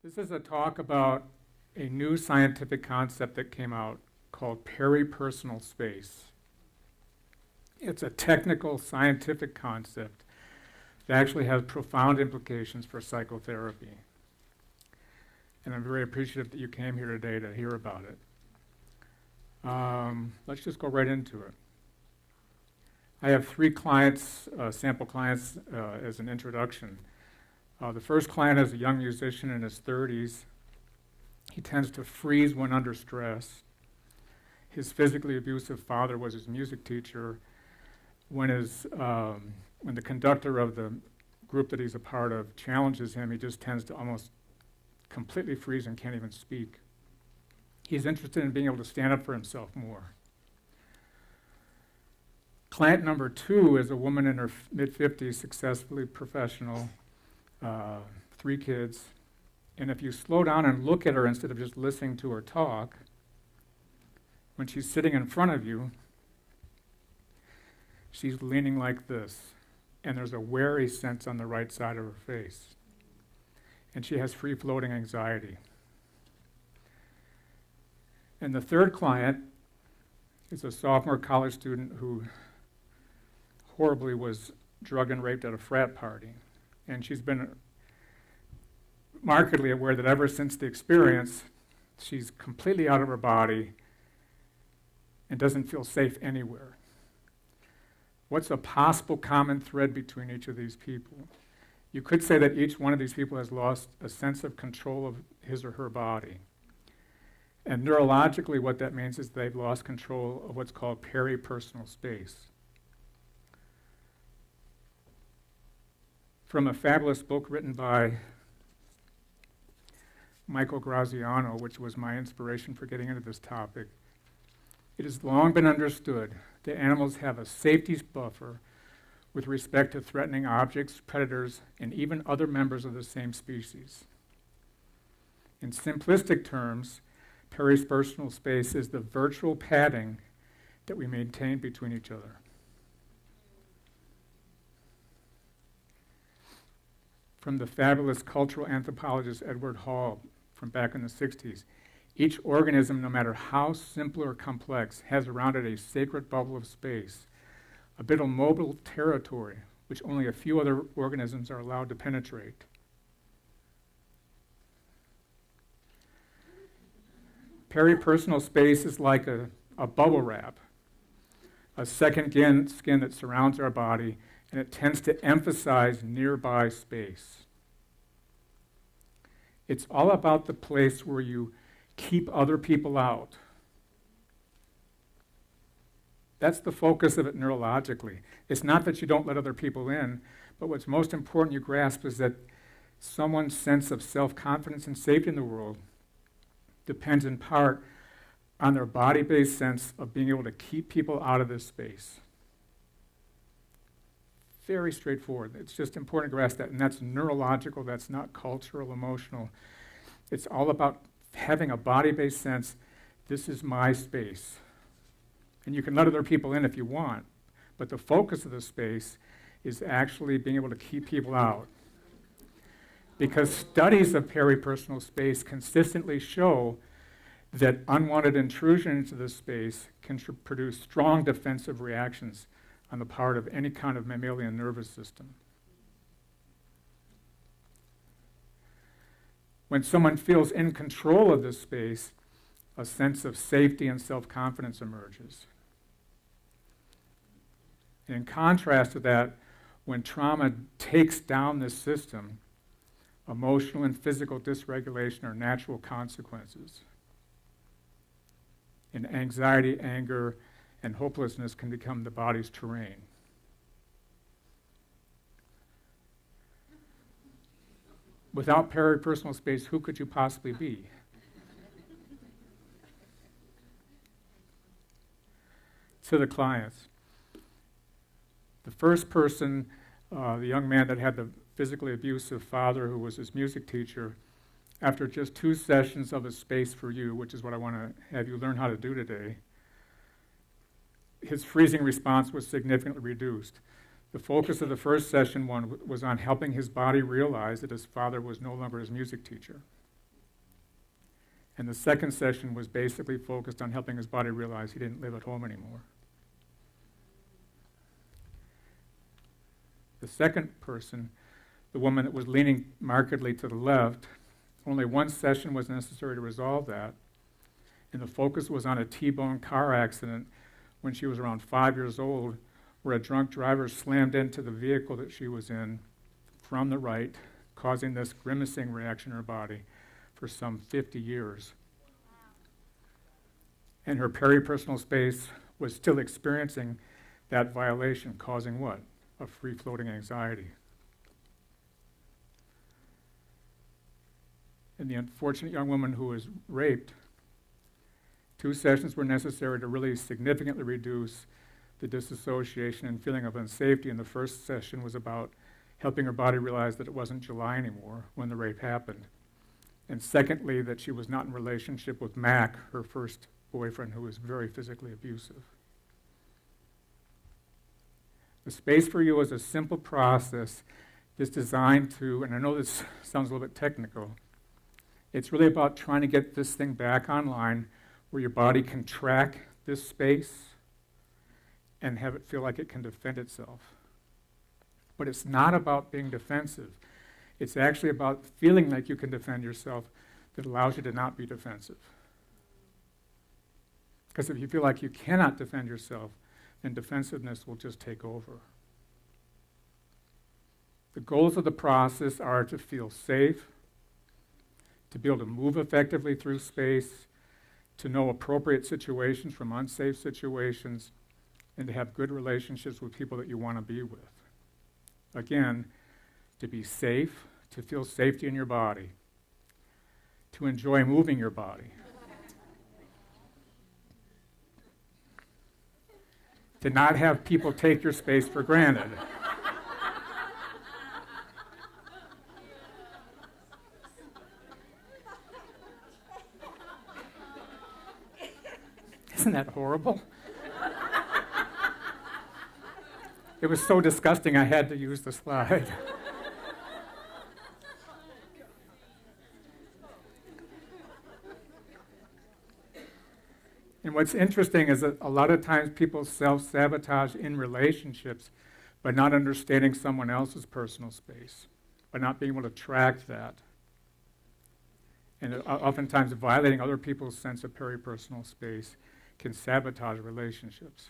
This is a talk about a new scientific concept that came out called peripersonal space. It's a technical scientific concept that actually has profound implications for psychotherapy. And I'm very appreciative that you came here today to hear about it. Let's just go right into it. I have 3 clients, sample clients, as an introduction. The first client is a young musician in his 30s. He tends to freeze when under stress. His physically abusive father was his music teacher. When the conductor of the group that he's a part of challenges him, he just tends to almost completely freeze and can't even speak. He's interested in being able to stand up for himself more. Client number 2 is a woman in her mid-50s, successfully professional, 3 kids. And if you slow down and look at her instead of just listening to her talk, when she's sitting in front of you, she's leaning like this, and there's a wary sense on the right side of her face. And she has free-floating anxiety. And the third client is a sophomore college student who horribly was drugged and raped at a frat party. And she's been markedly aware that ever since the experience, she's completely out of her body and doesn't feel safe anywhere. What's a possible common thread between each of these people? You could say that each one of these people has lost a sense of control of his or her body. And neurologically, what that means is they've lost control of what's called peripersonal space. From a fabulous book written by Michael Graziano, which was my inspiration for getting into this topic, it has long been understood that animals have a safety buffer with respect to threatening objects, predators, and even other members of the same species. In simplistic terms, peripersonal space is the virtual padding that we maintain between each other. From the fabulous cultural anthropologist Edward Hall from back in the 60s, each organism, no matter how simple or complex, has around it a sacred bubble of space, a bit of mobile territory, which only a few other organisms are allowed to penetrate. Peripersonal space is like a bubble wrap, a second skin that surrounds our body, and it tends to emphasize nearby space. It's all about the place where you keep other people out. That's the focus of it neurologically. It's not that you don't let other people in, but what's most important you grasp is that someone's sense of self-confidence and safety in the world depends in part on their body-based sense of being able to keep people out of this space. Very straightforward. It's just important to grasp that, and that's neurological, that's not cultural, emotional. It's all about having a body-based sense, this is my space. And you can let other people in if you want, but the focus of the space is actually being able to keep people out. Because studies of peripersonal space consistently show that unwanted intrusion into this space can produce strong defensive reactions on the part of any kind of mammalian nervous system. When someone feels in control of this space, a sense of safety and self-confidence emerges. And in contrast to that, when trauma takes down this system, emotional and physical dysregulation are natural consequences. And anxiety, anger, and hopelessness can become the body's terrain. Without peripersonal space, who could you possibly be? To the clients. The first person, the young man that had the physically abusive father who was his music teacher, after just 2 sessions of a space for you, which is what I want to have you learn how to do today, his freezing response was significantly reduced. The focus of the first session was on helping his body realize that his father was no longer his music teacher. And the second session was basically focused on helping his body realize he didn't live at home anymore. The second person, the woman that was leaning markedly to the left, only one session was necessary to resolve that. And the focus was on a T-bone car accident when she was around 5 years old, where a drunk driver slammed into the vehicle that she was in from the right, causing this grimacing reaction in her body for some 50 years. And her peripersonal space was still experiencing that violation, causing what? A free-floating anxiety. And the unfortunate young woman who was raped, 2 sessions were necessary to really significantly reduce the disassociation and feeling of unsafety. And the first session was about helping her body realize that it wasn't July anymore when the rape happened. And secondly, that she was not in relationship with Mac, her first boyfriend, who was very physically abusive. The Space for You is a simple process that's designed to, and I know this sounds a little bit technical, it's really about trying to get this thing back online where your body can track this space and have it feel like it can defend itself. But it's not about being defensive. It's actually about feeling like you can defend yourself that allows you to not be defensive. Because if you feel like you cannot defend yourself, then defensiveness will just take over. The goals of the process are to feel safe, to be able to move effectively through space, to know appropriate situations from unsafe situations, and to have good relationships with people that you want to be with. Again, to be safe, to feel safety in your body, to enjoy moving your body, to not have people take your space for granted. Isn't that horrible? It was so disgusting I had to use the slide. And what's interesting is that a lot of times people self-sabotage in relationships by not understanding someone else's personal space, by not being able to track that. And oftentimes violating other people's sense of peripersonal space can sabotage relationships.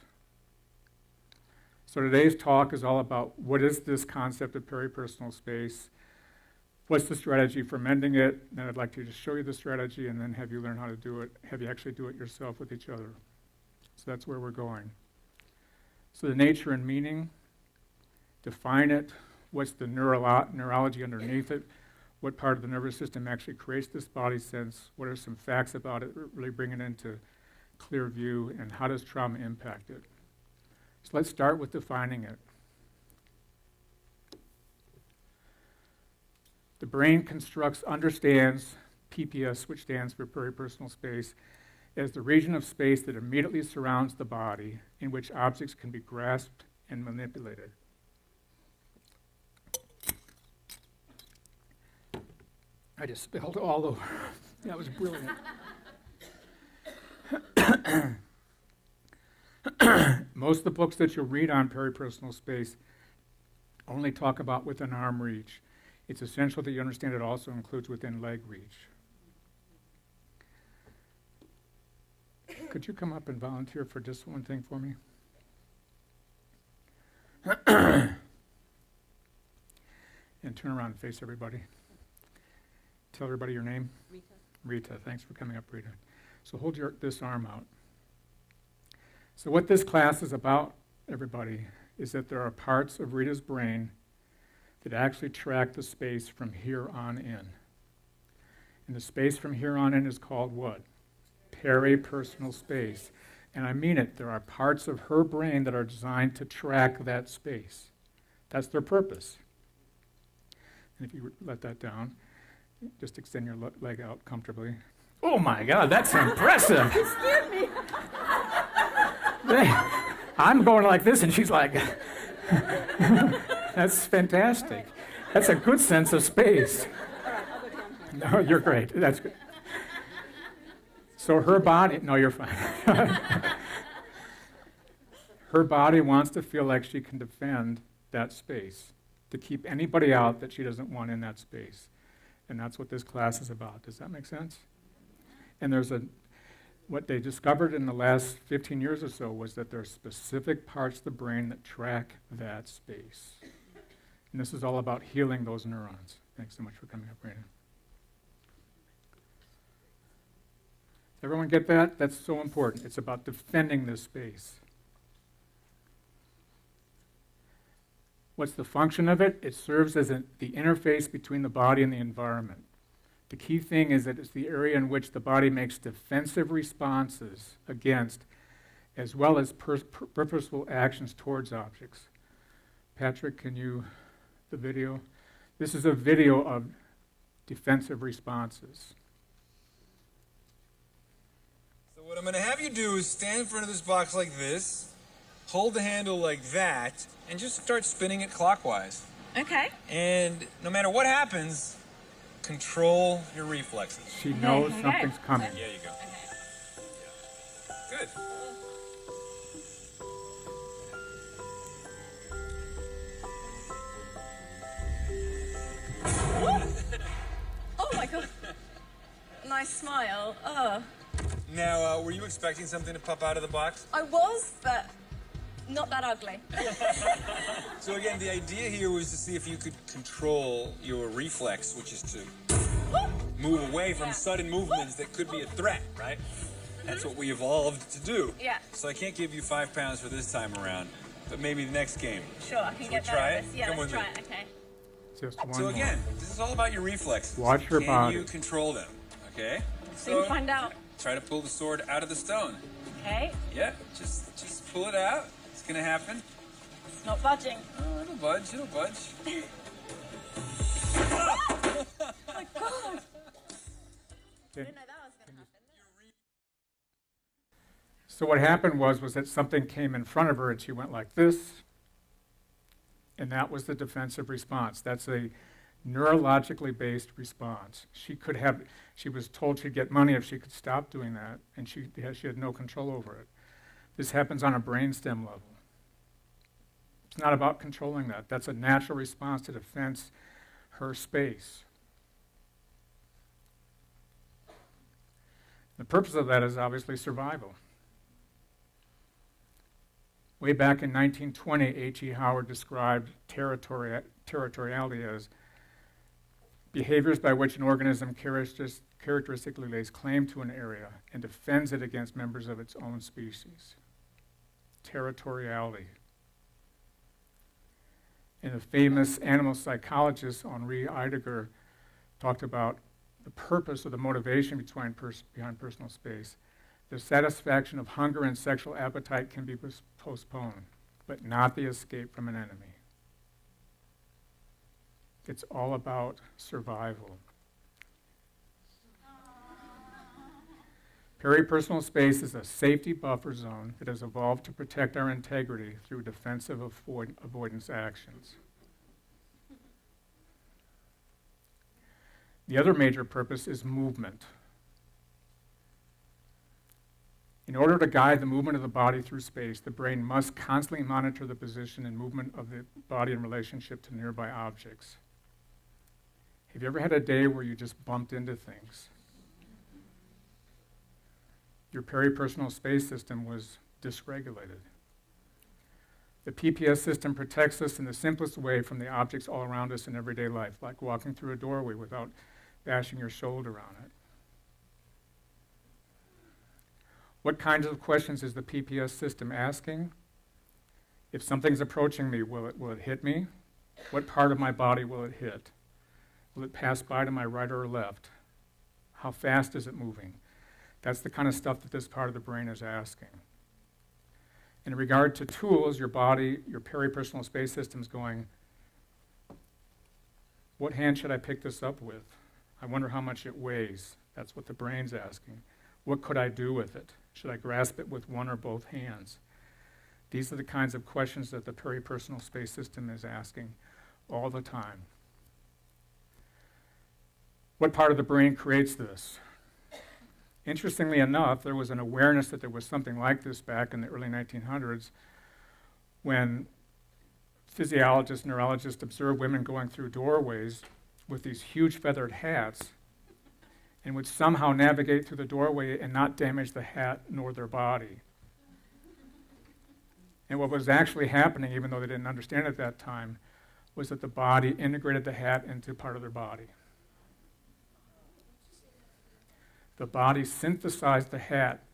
So today's talk is all about what is this concept of peripersonal space, what's the strategy for mending it, then I'd like to just show you the strategy and then have you learn how to do it, have you actually do it yourself with each other. So that's where we're going. So the nature and meaning, define it, what's the neurology underneath it, what part of the nervous system actually creates this body sense, what are some facts about it, really bring it into clear view, and how does trauma impact it. So let's start with defining it. The brain understands PPS, which stands for peripersonal space, as the region of space that immediately surrounds the body in which objects can be grasped and manipulated. I just spilled all over. That was brilliant. Most of the books that you'll read on peripersonal space only talk about within arm reach. It's essential that you understand it also includes within leg reach. Could you come up and volunteer for just one thing for me? And turn around and face everybody. Tell everybody your name. Rita. Rita, thanks for coming up, Rita. So hold this arm out. So what this class is about, everybody, is that there are parts of Rita's brain that actually track the space from here on in. And the space from here on in is called what? Peripersonal space. And I mean it, there are parts of her brain that are designed to track that space. That's their purpose. And if you let that down, just extend your leg out comfortably. Oh my God, that's impressive. You scared me. I'm going like this, and she's like, that's fantastic. That's a good sense of space. All right, I'll go down here. No, you're great. That's good. So her body, no, you're fine. Her body wants to feel like she can defend that space, to keep anybody out that she doesn't want in that space. And that's what this class is about. Does that make sense? And what they discovered in the last 15 years or so was that there are specific parts of the brain that track that space. And this is all about healing those neurons. Thanks so much for coming up, Brandon. Does everyone get that? That's so important. It's about defending this space. What's the function of it? It serves as the interface between the body and the environment. The key thing is that it's the area in which the body makes defensive responses against, as well as purposeful actions towards objects. Patrick, the video? This is a video of defensive responses. So what I'm going to have you do is stand in front of this box like this, hold the handle like that, and just start spinning it clockwise. Okay. And no matter what happens, control your reflexes. She knows something's coming. Yeah, you go. Okay. Yeah. Good. Oh my god. Nice smile. Oh. Now, were you expecting something to pop out of the box? I was, but not that ugly. So again, the idea here was to see if you could control your reflex, which is to move away from sudden movements that could be a threat, right? That's what we evolved to do. Yeah. So I can't give you 5 pounds for this time around, but maybe the next game. Sure, I can get try nervous. it? Yeah, Come let's with try me. it. Okay. Just one So again, more. this is all about your reflexes. Watch your body. Can you control them? Okay. So we find out. Try to pull the sword out of the stone. Okay. Yeah, just pull it out. It's gonna happen. It's not budging. Oh, it'll budge. It'll budge. Oh my god. I didn't know that was going to happen. So what happened was that something came in front of her and she went like this, and that was the defensive response. That's a neurologically based response. She was told she'd get money if she could stop doing that, and she had no control over it. This happens on a brainstem level. It's not about controlling that. That's a natural response to defense her space. The purpose of that is obviously survival. Way back in 1920, H.E. Howard described territoriality as behaviors by which an organism characteristically lays claim to an area and defends it against members of its own species. Territoriality. And the famous animal psychologist Henri Heidegger talked about the purpose or the motivation behind personal space. The satisfaction of hunger and sexual appetite can be postponed, but not the escape from an enemy. It's all about survival. Peripersonal space is a safety buffer zone that has evolved to protect our integrity through defensive avoidance actions. The other major purpose is movement. In order to guide the movement of the body through space, the brain must constantly monitor the position and movement of the body in relationship to nearby objects. Have you ever had a day where you just bumped into things? Your peripersonal space system was dysregulated. The PPS system protects us in the simplest way from the objects all around us in everyday life, like walking through a doorway without bashing your shoulder on it. What kinds of questions is the PPS system asking? If something's approaching me, will it hit me? What part of my body will it hit? Will it pass by to my right or left? How fast is it moving? That's the kind of stuff that this part of the brain is asking. In regard to tools, your body, your peripersonal space system is going, what hand should I pick this up with? I wonder how much it weighs. That's what the brain's asking. What could I do with it? Should I grasp it with one or both hands? These are the kinds of questions that the peripersonal space system is asking all the time. What part of the brain creates this? Interestingly enough, there was an awareness that there was something like this back in the early 1900s when physiologists, neurologists observed women going through doorways with these huge feathered hats and would somehow navigate through the doorway and not damage the hat nor their body. And what was actually happening, even though they didn't understand it at that time, was that the body integrated the hat into part of their body. The body synthesized the hat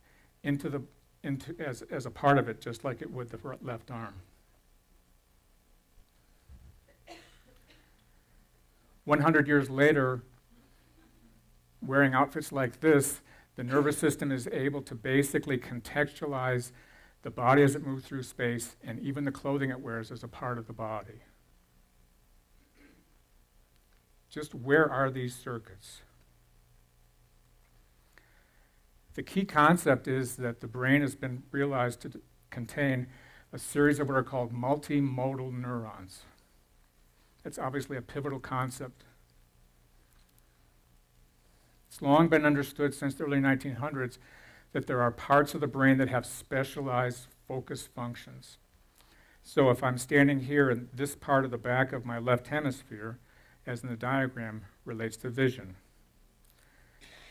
as a part of it, just like it would the left arm. 100 years later, wearing outfits like this, the nervous system is able to basically contextualize the body as it moves through space, and even the clothing it wears as a part of the body. Just where are these circuits? The key concept is that the brain has been realized to contain a series of what are called multimodal neurons. It's obviously a pivotal concept. It's long been understood since the early 1900s that there are parts of the brain that have specialized focus functions. So if I'm standing here and this part of the back of my left hemisphere, as in the diagram, relates to vision.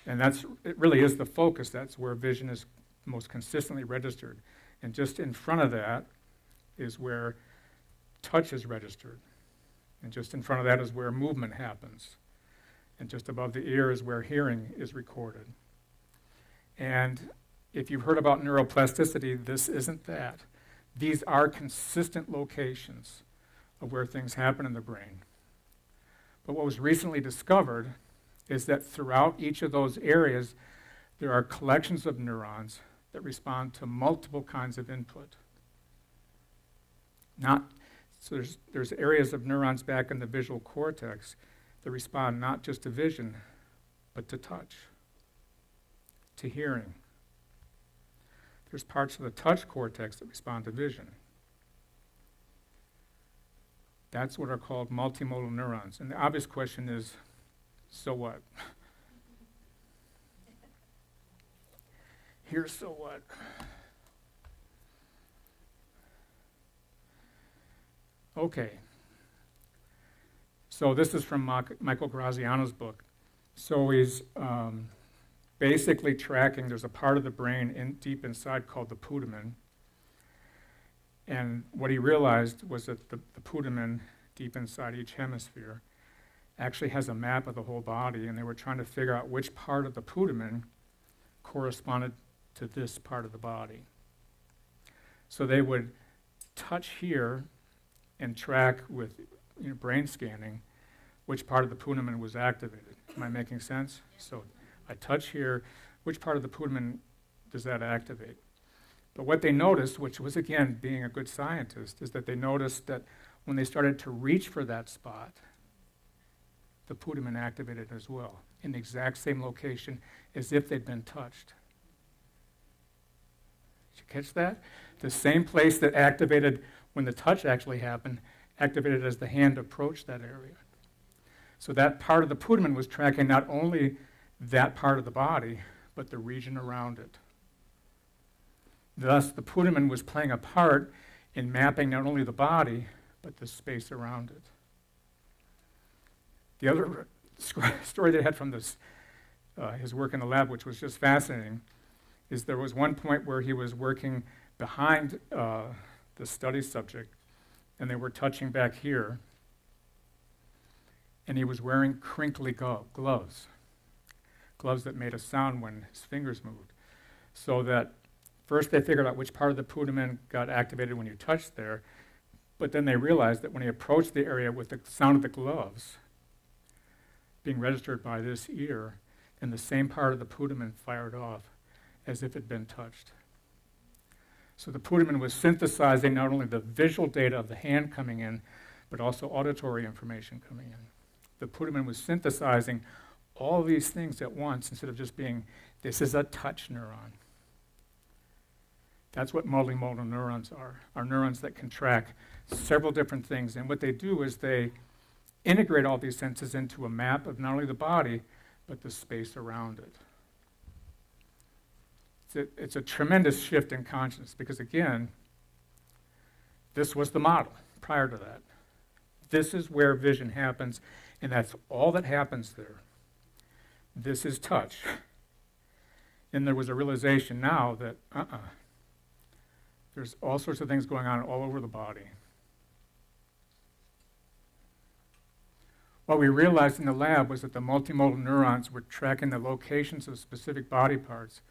And it really is the focus. That's where vision is most consistently registered. And just in front of that is where touch is registered. And just in front of that is where movement happens. And just above the ear is where hearing is recorded. And if you've heard about neuroplasticity, this isn't that. These are consistent locations of where things happen in the brain. But what was recently discovered is that throughout each of those areas, there are collections of neurons that respond to multiple kinds of input. So there's areas of neurons back in the visual cortex that respond not just to vision, but to touch, to hearing. There's parts of the touch cortex that respond to vision. That's what are called multimodal neurons. And the obvious question is, so what? Here's so what? Okay. So this is from Michael Graziano's book. So he's basically tracking, there's a part of the brain deep inside called the putamen. And what he realized was that the putamen deep inside each hemisphere actually has a map of the whole body, and they were trying to figure out which part of the putamen corresponded to this part of the body. So they would touch here and track with brain scanning which part of the putamen was activated. Am I making sense? So I touch here, which part of the putamen does that activate? But what they noticed, which was again being a good scientist, is that they noticed that when they started to reach for that spot, the putamen activated as well, in the exact same location as if they'd been touched. Did you catch that? The same place that activated when the touch actually happened, activated as the hand approached that area. So that part of the putamen was tracking not only that part of the body, but the region around it. Thus, the putamen was playing a part in mapping not only the body, but the space around it. The other story they had from his work in the lab, which was just fascinating, is there was one point where he was working behind the study subject, and they were touching back here, and he was wearing crinkly gloves that made a sound when his fingers moved. So that first they figured out which part of the putamen got activated when you touched there, but then they realized that when he approached the area with the sound of the gloves being registered by this ear, then the same part of the putamen fired off as if it had been touched. So the putamen was synthesizing not only the visual data of the hand coming in, but also auditory information coming in. The putamen was synthesizing all these things at once instead of just being, this is a touch neuron. That's what multimodal neurons are neurons that can track several different things. And what they do is they integrate all these senses into a map of not only the body, but the space around it. It's a tremendous shift in consciousness because, again, this was the model prior to that. This is where vision happens, and that's all that happens there. This is touch. And there was a realization now that, there's all sorts of things going on all over the body. What we realized in the lab was that the multimodal neurons were tracking the locations of specific body parts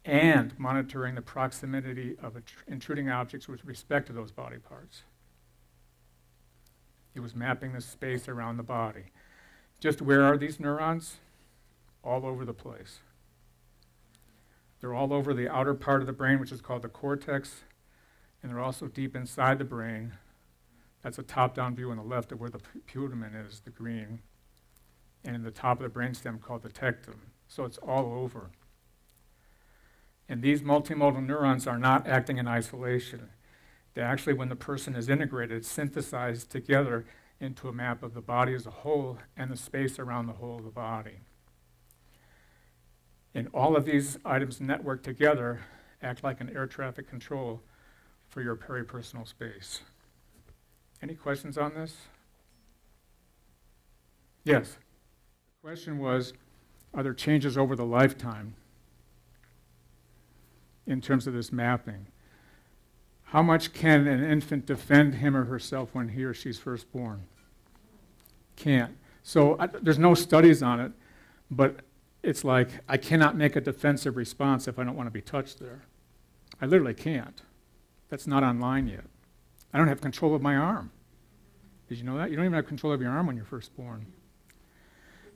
and monitoring the proximity of intruding objects with respect to those body parts. It was mapping the space around the body. Just where are these neurons? All over the place. They're all over the outer part of the brain, which is called the cortex, and they're also deep inside the brain. That's a top-down view on the left of where the putamen is, the green, and in the top of the brainstem called the tectum. So it's all over. And these multimodal neurons are not acting in isolation. They actually, when the person is integrated, synthesize together into a map of the body as a whole and the space around the whole of the body. And all of these items network together act like an air traffic control for your peripersonal space. Any questions on this? Yes. The question was, are there changes over the lifetime in terms of this mapping? How much can an infant defend him or herself when he or she's first born? Can't. So there's no studies on it, but it's like I cannot make a defensive response if I don't want to be touched there. I literally can't. That's not online yet. I don't have control of my arm. Did you know that? You don't even have control of your arm when you're first born.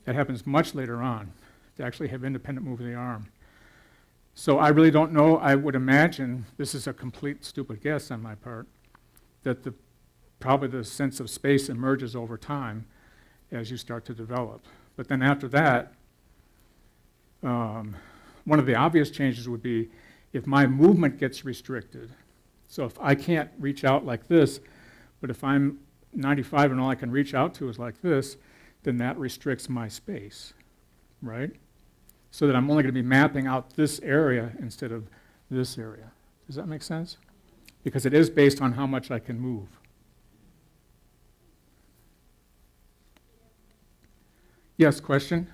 That happens much later on, to actually have independent move of the arm. So I really don't know. I would imagine, this is a complete stupid guess on my part, that probably the sense of space emerges over time as you start to develop. But then after that, one of the obvious changes would be if my movement gets restricted. So if I can't reach out like this, but if I'm 95 and all I can reach out to is like this, then that restricts my space, right? So that I'm only going to be mapping out this area instead of this area. Does that make sense? Because it is based on how much I can move. Yes, question?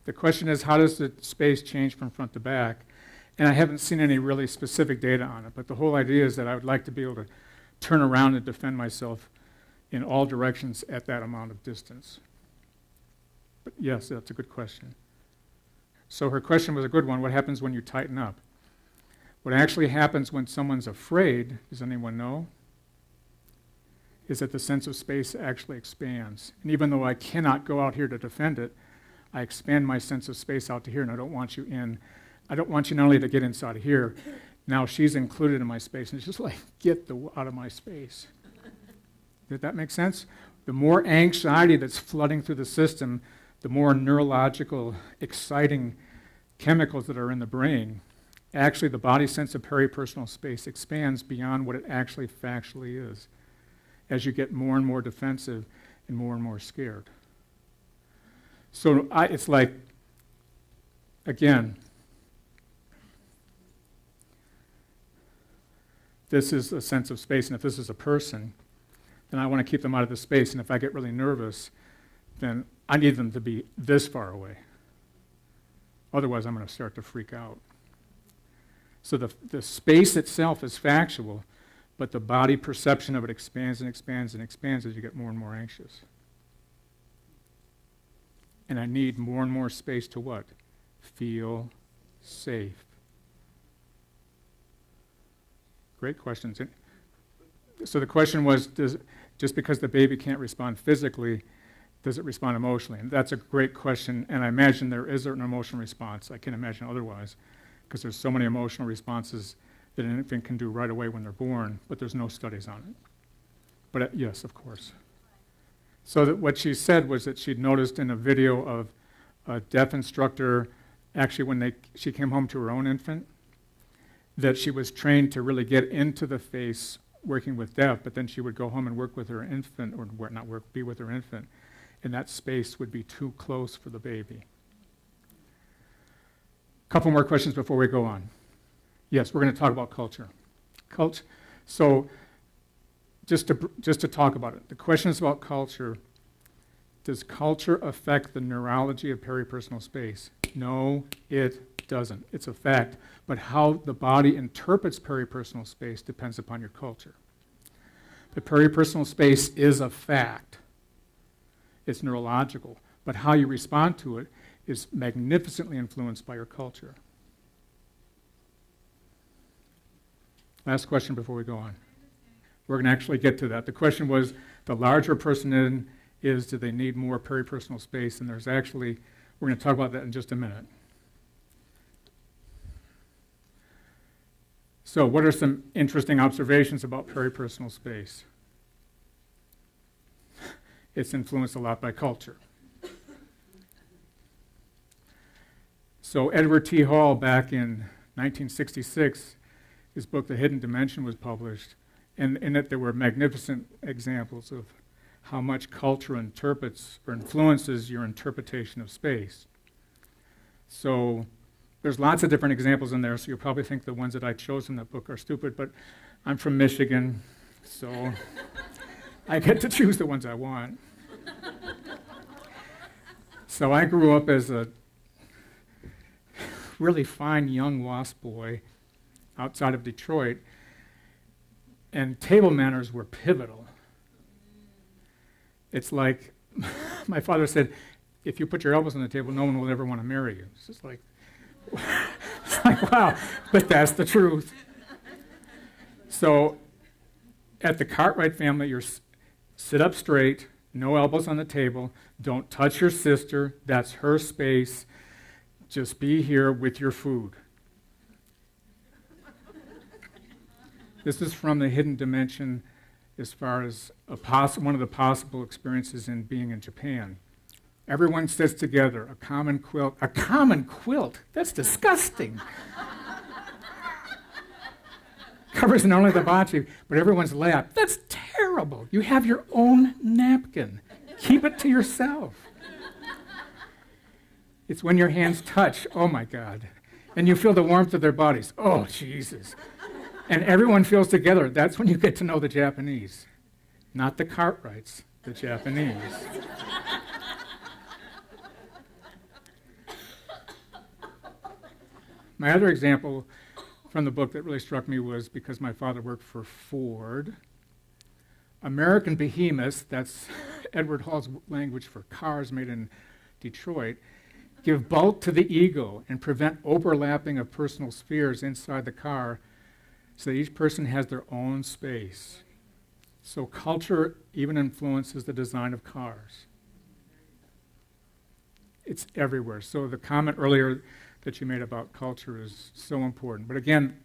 The question is, how does the space change from front to back? And I haven't seen any really specific data on it, but the whole idea is that I would like to be able to turn around and defend myself in all directions at that amount of distance. But yes, that's a good question. So her question was a good one. What happens when you tighten up? What actually happens when someone's afraid, does anyone know? Is that the sense of space actually expands. And even though I cannot go out here to defend it, I expand my sense of space out to here, and I don't want you in. I don't want you not only to get inside of here, now she's included in my space, and it's just like, get out of my space. Did that make sense? The more anxiety that's flooding through the system, the more neurological, exciting chemicals that are in the brain, actually the body sense of peripersonal space expands beyond what it actually factually is as you get more and more defensive and more scared. So it's like, again, this is a sense of space, and if this is a person, then I want to keep them out of the space, and if I get really nervous, then I need them to be this far away. Otherwise, I'm going to start to freak out. So the space itself is factual, but the body perception of it expands and expands and expands as you get more and more anxious. And I need more and more space to what? Feel safe. Great questions. So the question was, just because the baby can't respond physically, does it respond emotionally? And that's a great question, and I imagine there is an emotional response. I can't imagine otherwise, because there's so many emotional responses that an infant can do right away when they're born, but there's no studies on it. But yes, of course. So that what she said was that she'd noticed in a video of a deaf instructor, actually when she came home to her own infant, that she was trained to really get into the face working with deaf, but then she would go home and work with her infant, or not work, be with her infant, and that space would be too close for the baby. Couple more questions before we go on. Yes, we're going to talk about culture. So just to talk about it, the question is about culture. Does culture affect the neurology of peripersonal space? No, it doesn't. It's a fact. But how the body interprets peripersonal space depends upon your culture. The peripersonal space is a fact. It's neurological. But how you respond to it is magnificently influenced by your culture. Last question before we go on. We're going to actually get to that. The question was, the larger a person is, do they need more peripersonal space? And there's actually, we're going to talk about that in just a minute. So what are some interesting observations about peripersonal space? It's influenced a lot by culture. So Edward T. Hall, back in 1966, his book, The Hidden Dimension, was published, and in it there were magnificent examples of how much culture interprets or influences your interpretation of space. So there's lots of different examples in there, so you'll probably think the ones that I chose in that book are stupid, but I'm from Michigan, so I get to choose the ones I want. So I grew up as a really fine young WASP boy outside of Detroit, and table manners were pivotal. It's like, my father said, if you put your elbows on the table, no one will ever want to marry you. It's just like, it's like, wow, but that's the truth. So at the Cartwright family, sit up straight, no elbows on the table, don't touch your sister, that's her space, just be here with your food. This is from The Hidden Dimension as far as one of the possible experiences in being in Japan. Everyone sits together, a common quilt. A common quilt? That's disgusting. Covers not only the body, but everyone's lap. That's terrible. You have your own napkin. Keep it to yourself. It's when your hands touch, oh my God, and you feel the warmth of their bodies. Oh, Jesus. And everyone feels together. That's when you get to know the Japanese. Not the Cartwrights, the Japanese. My other example from the book that really struck me was because my father worked for Ford. American behemoths, that's Edward Hall's language for cars made in Detroit, give bulk to the ego and prevent overlapping of personal spheres inside the car so that each person has their own space. So culture even influences the design of cars. It's everywhere. So the comment earlier that you made about culture is so important. But again,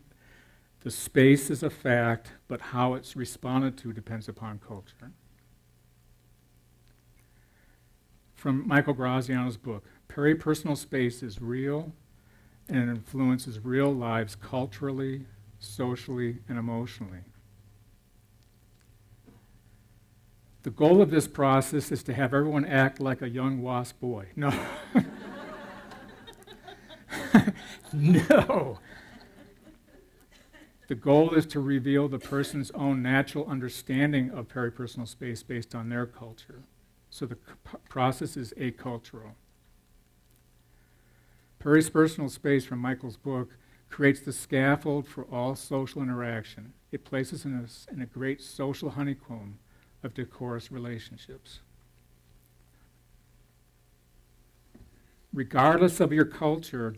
the space is a fact, but how it's responded to depends upon culture. From Michael Graziano's book, Peripersonal Space is real, and it influences real lives culturally, socially, and emotionally. The goal of this process is to have everyone act like a young WASP boy. No. No. The goal is to reveal the person's own natural understanding of peripersonal space based on their culture. So the process is acultural. Peripersonal space, from Michael's book, creates the scaffold for all social interaction. It places us in a great social honeycomb of decorous relationships. Regardless of your culture,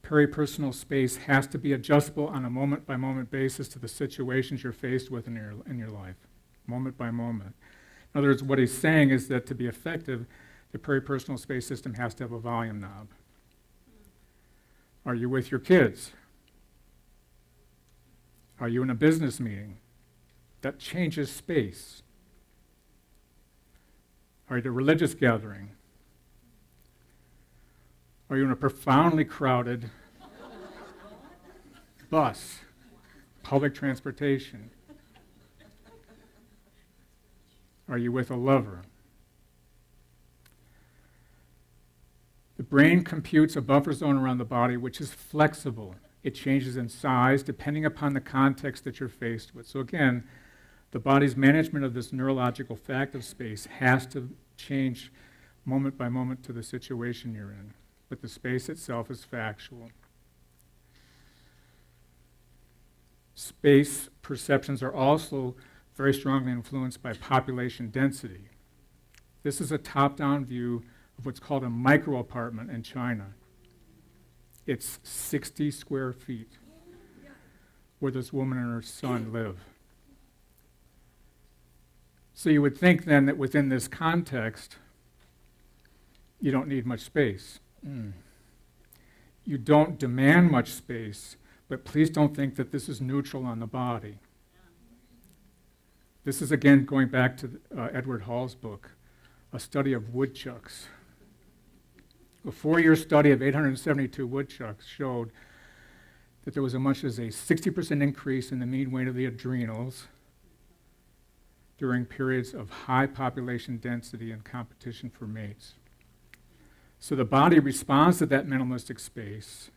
peripersonal space has to be adjustable on a moment-by-moment basis to the situations you're faced with in your life, moment by moment. In other words, what he's saying is that to be effective, the peripersonal space system has to have a volume knob. Are you with your kids? Are you in a business meeting? That changes space. Are you at a religious gathering? Are you in a profoundly crowded bus, public transportation? Are you with a lover? The brain computes a buffer zone around the body which is flexible. It changes in size depending upon the context that you're faced with. So again, the body's management of this neurological fact of space has to change moment by moment to the situation you're in. But the space itself is factual. Space perceptions are also very strongly influenced by population density. This is a top-down view of what's called a micro-apartment in China. It's 60 square feet where this woman and her son live. So you would think then that within this context, you don't need much space. You don't demand much space, but please don't think that this is neutral on the body. This is, again, going back to Edward Hall's book, A Study of Woodchucks. A 4-year study of 872 woodchucks showed that there was as much as a 60% increase in the mean weight of the adrenals during periods of high population density and competition for mates. So the body responds to that minimalistic space.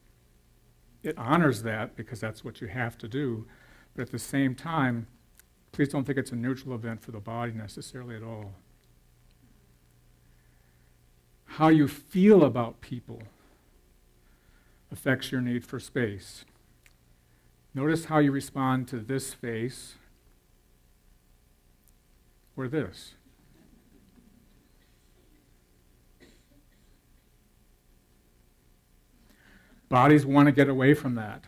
It honors that because that's what you have to do, but at the same time, please don't think it's a neutral event for the body necessarily at all. How you feel about people affects your need for space. Notice how you respond to this face or this. Bodies want to get away from that.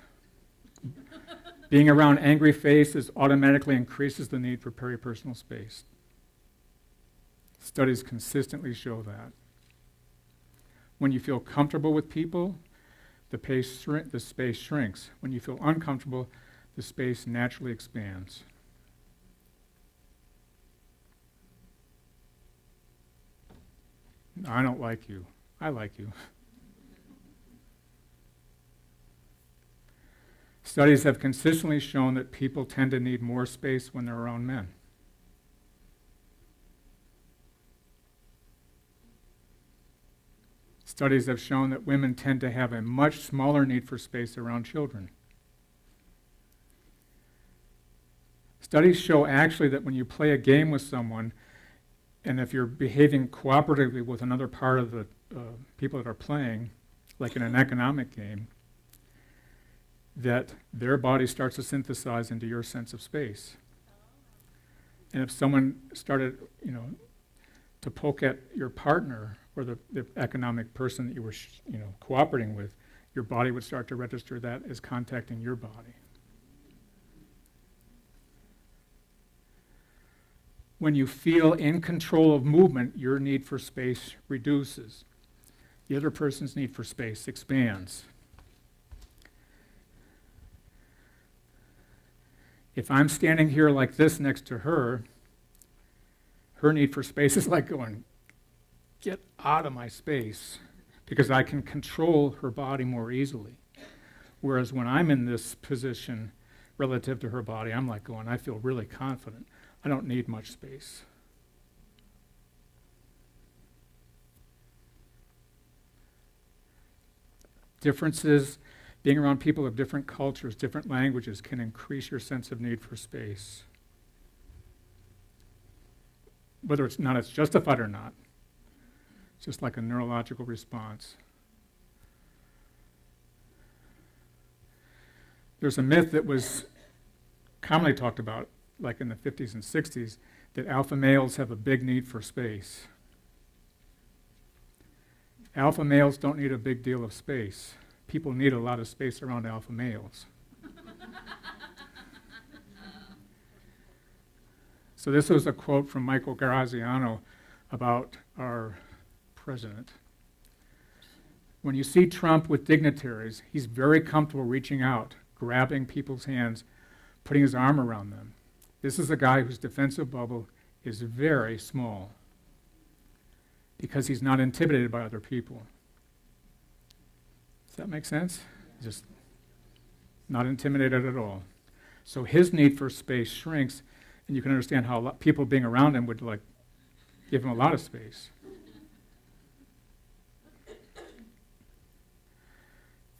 Being around angry faces automatically increases the need for peripersonal space. Studies consistently show that. When you feel comfortable with people, the space shrinks. When you feel uncomfortable, the space naturally expands. I don't like you. I like you. Studies have consistently shown that people tend to need more space when they're around men. Studies have shown that women tend to have a much smaller need for space around children. Studies show actually that when you play a game with someone, and if you're behaving cooperatively with another part of the people that are playing, like in an economic game, that their body starts to synthesize into your sense of space. And if someone started, to poke at your partner or the economic person that you were, cooperating with, your body would start to register that as contacting your body. When you feel in control of movement, your need for space reduces. The other person's need for space expands. If I'm standing here like this next to her, her need for space is like going, get out of my space, because I can control her body more easily. Whereas when I'm in this position relative to her body, I'm like going, I feel really confident. I don't need much space. Differences, being around people of different cultures, different languages, can increase your sense of need for space. Whether it's justified or not. It's just like a neurological response. There's a myth that was commonly talked about, like in the 50s and 60s, that alpha males have a big need for space. Alpha males don't need a big deal of space. People need a lot of space around alpha males. So this was a quote from Michael Graziano about our president. When you see Trump with dignitaries, he's very comfortable reaching out, grabbing people's hands, putting his arm around them. This is a guy whose defensive bubble is very small because he's not intimidated by other people. Does that make sense? Just not intimidated at all. So his need for space shrinks, and you can understand how people being around him would give him a lot of space.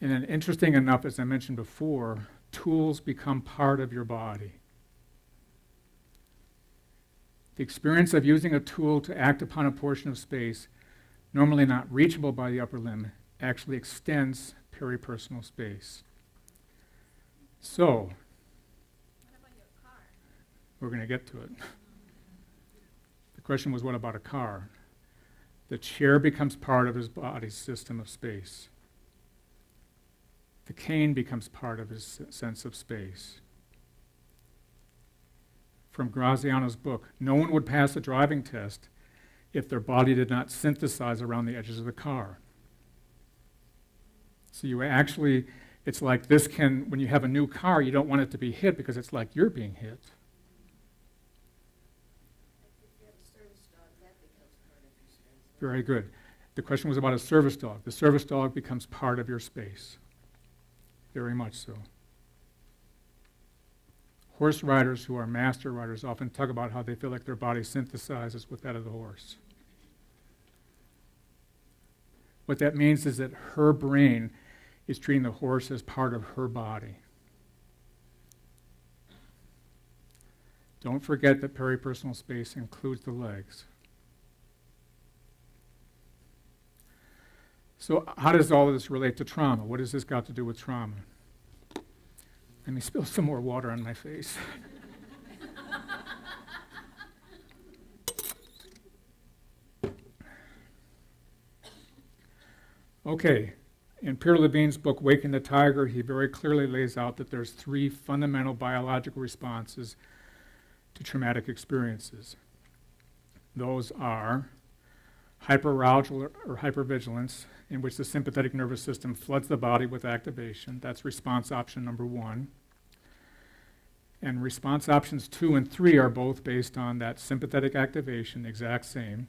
And then interesting enough, as I mentioned before, tools become part of your body. The experience of using a tool to act upon a portion of space, normally not reachable by the upper limb, actually extends peripersonal space. So, What about your car? we're going to get to it. The question was, what about a car? The chair becomes part of his body's system of space. The cane becomes part of his sense of space. From Graziano's book, no one would pass a driving test if their body did not synthesize around the edges of the car. So you actually, it's like this when you have a new car, you don't want it to be hit because it's like you're being hit. Very good. The question was about a service dog. The service dog becomes part of your space. Very much so. Horse riders who are master riders often talk about how they feel like their body synthesizes with that of the horse. What that means is that her brain is treating the horse as part of her body. Don't forget that peripersonal space includes the legs. So how does all of this relate to trauma? What has this got to do with trauma? Let me spill some more water on my face. Okay, in Pierre Levine's book, Waking the Tiger, he very clearly lays out that there's 3 fundamental biological responses to traumatic experiences. Those are hyperarousal or hypervigilance, in which the sympathetic nervous system floods the body with activation. That's response option number 1. And response options 2 and 3 are both based on that sympathetic activation, exact same,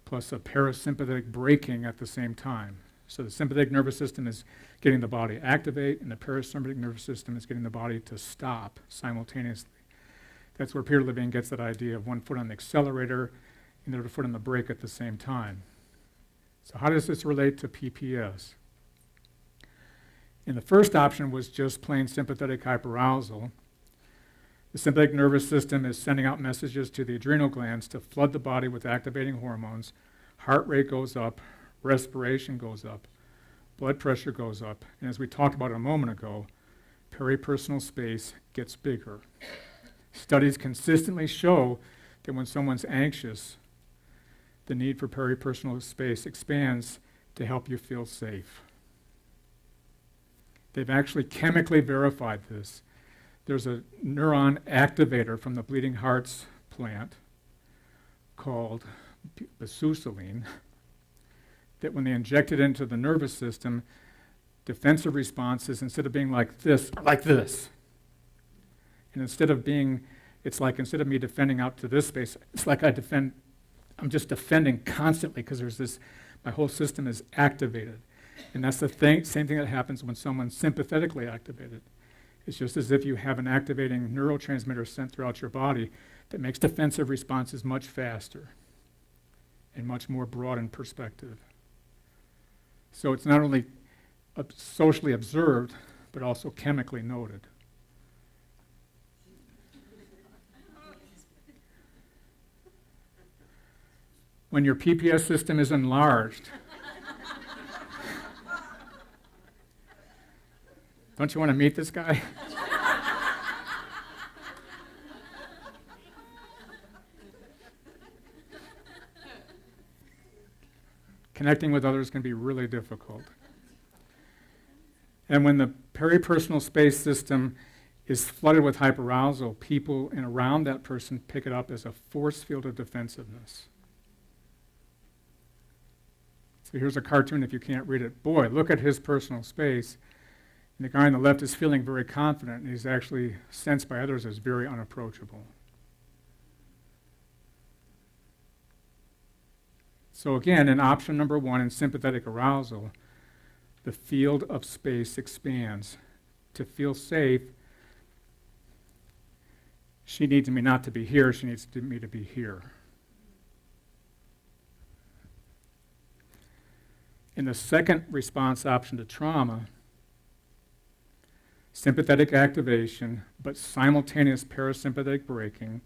plus a parasympathetic braking at the same time. So the sympathetic nervous system is getting the body activate, and the parasympathetic nervous system is getting the body to stop simultaneously. That's where Pierre Levine gets that idea of one foot on the accelerator and the other foot on the brake at the same time. So how does this relate to PPS? And the first option was just plain sympathetic hyperarousal. The sympathetic nervous system is sending out messages to the adrenal glands to flood the body with activating hormones. Heart rate goes up, respiration goes up, blood pressure goes up, and as we talked about a moment ago, peripersonal space gets bigger. Studies consistently show that when someone's anxious, the need for peripersonal space expands to help you feel safe. They've actually chemically verified this. There's a neuron activator from the bleeding hearts plant called busulfan that when they inject it into the nervous system, defensive responses, instead of being like this, are like this. And instead of me defending out to this space, it's like I'm just defending constantly because my whole system is activated. And that's the same thing that happens when someone's sympathetically activated. It's just as if you have an activating neurotransmitter sent throughout your body that makes defensive responses much faster and much more broad in perspective. So it's not only socially observed, but also chemically noted. When your PPS system is enlarged, don't you want to meet this guy? Connecting with others can be really difficult. And when the peripersonal space system is flooded with hyperarousal, people in around that person pick it up as a force field of defensiveness. So here's a cartoon if you can't read it. Boy, look at his personal space. And the guy on the left is feeling very confident, and he's actually sensed by others as very unapproachable. So again, in option number 1, in sympathetic arousal, the field of space expands. To feel safe, she needs me not to be here, she needs me to be here. In the second response option to trauma, sympathetic activation, but simultaneous parasympathetic braking.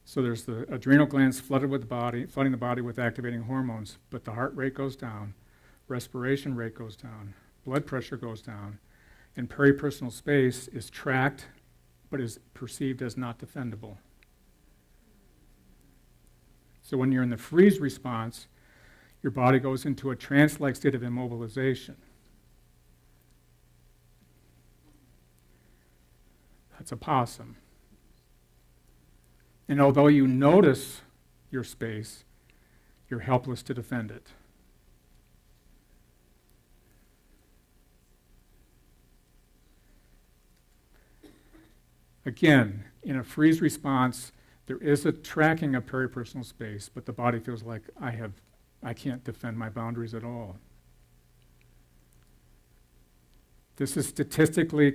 So there's the adrenal glands flooding the body with activating hormones, but the heart rate goes down, respiration rate goes down, blood pressure goes down, and peripersonal space is tracked, but is perceived as not defendable. So when you're in the freeze response, your body goes into a trance-like state of immobilization. That's a possum. And although you notice your space, you're helpless to defend it. Again, in a freeze response, there is a tracking of peripersonal space, but the body feels like I can't defend my boundaries at all. This is statistically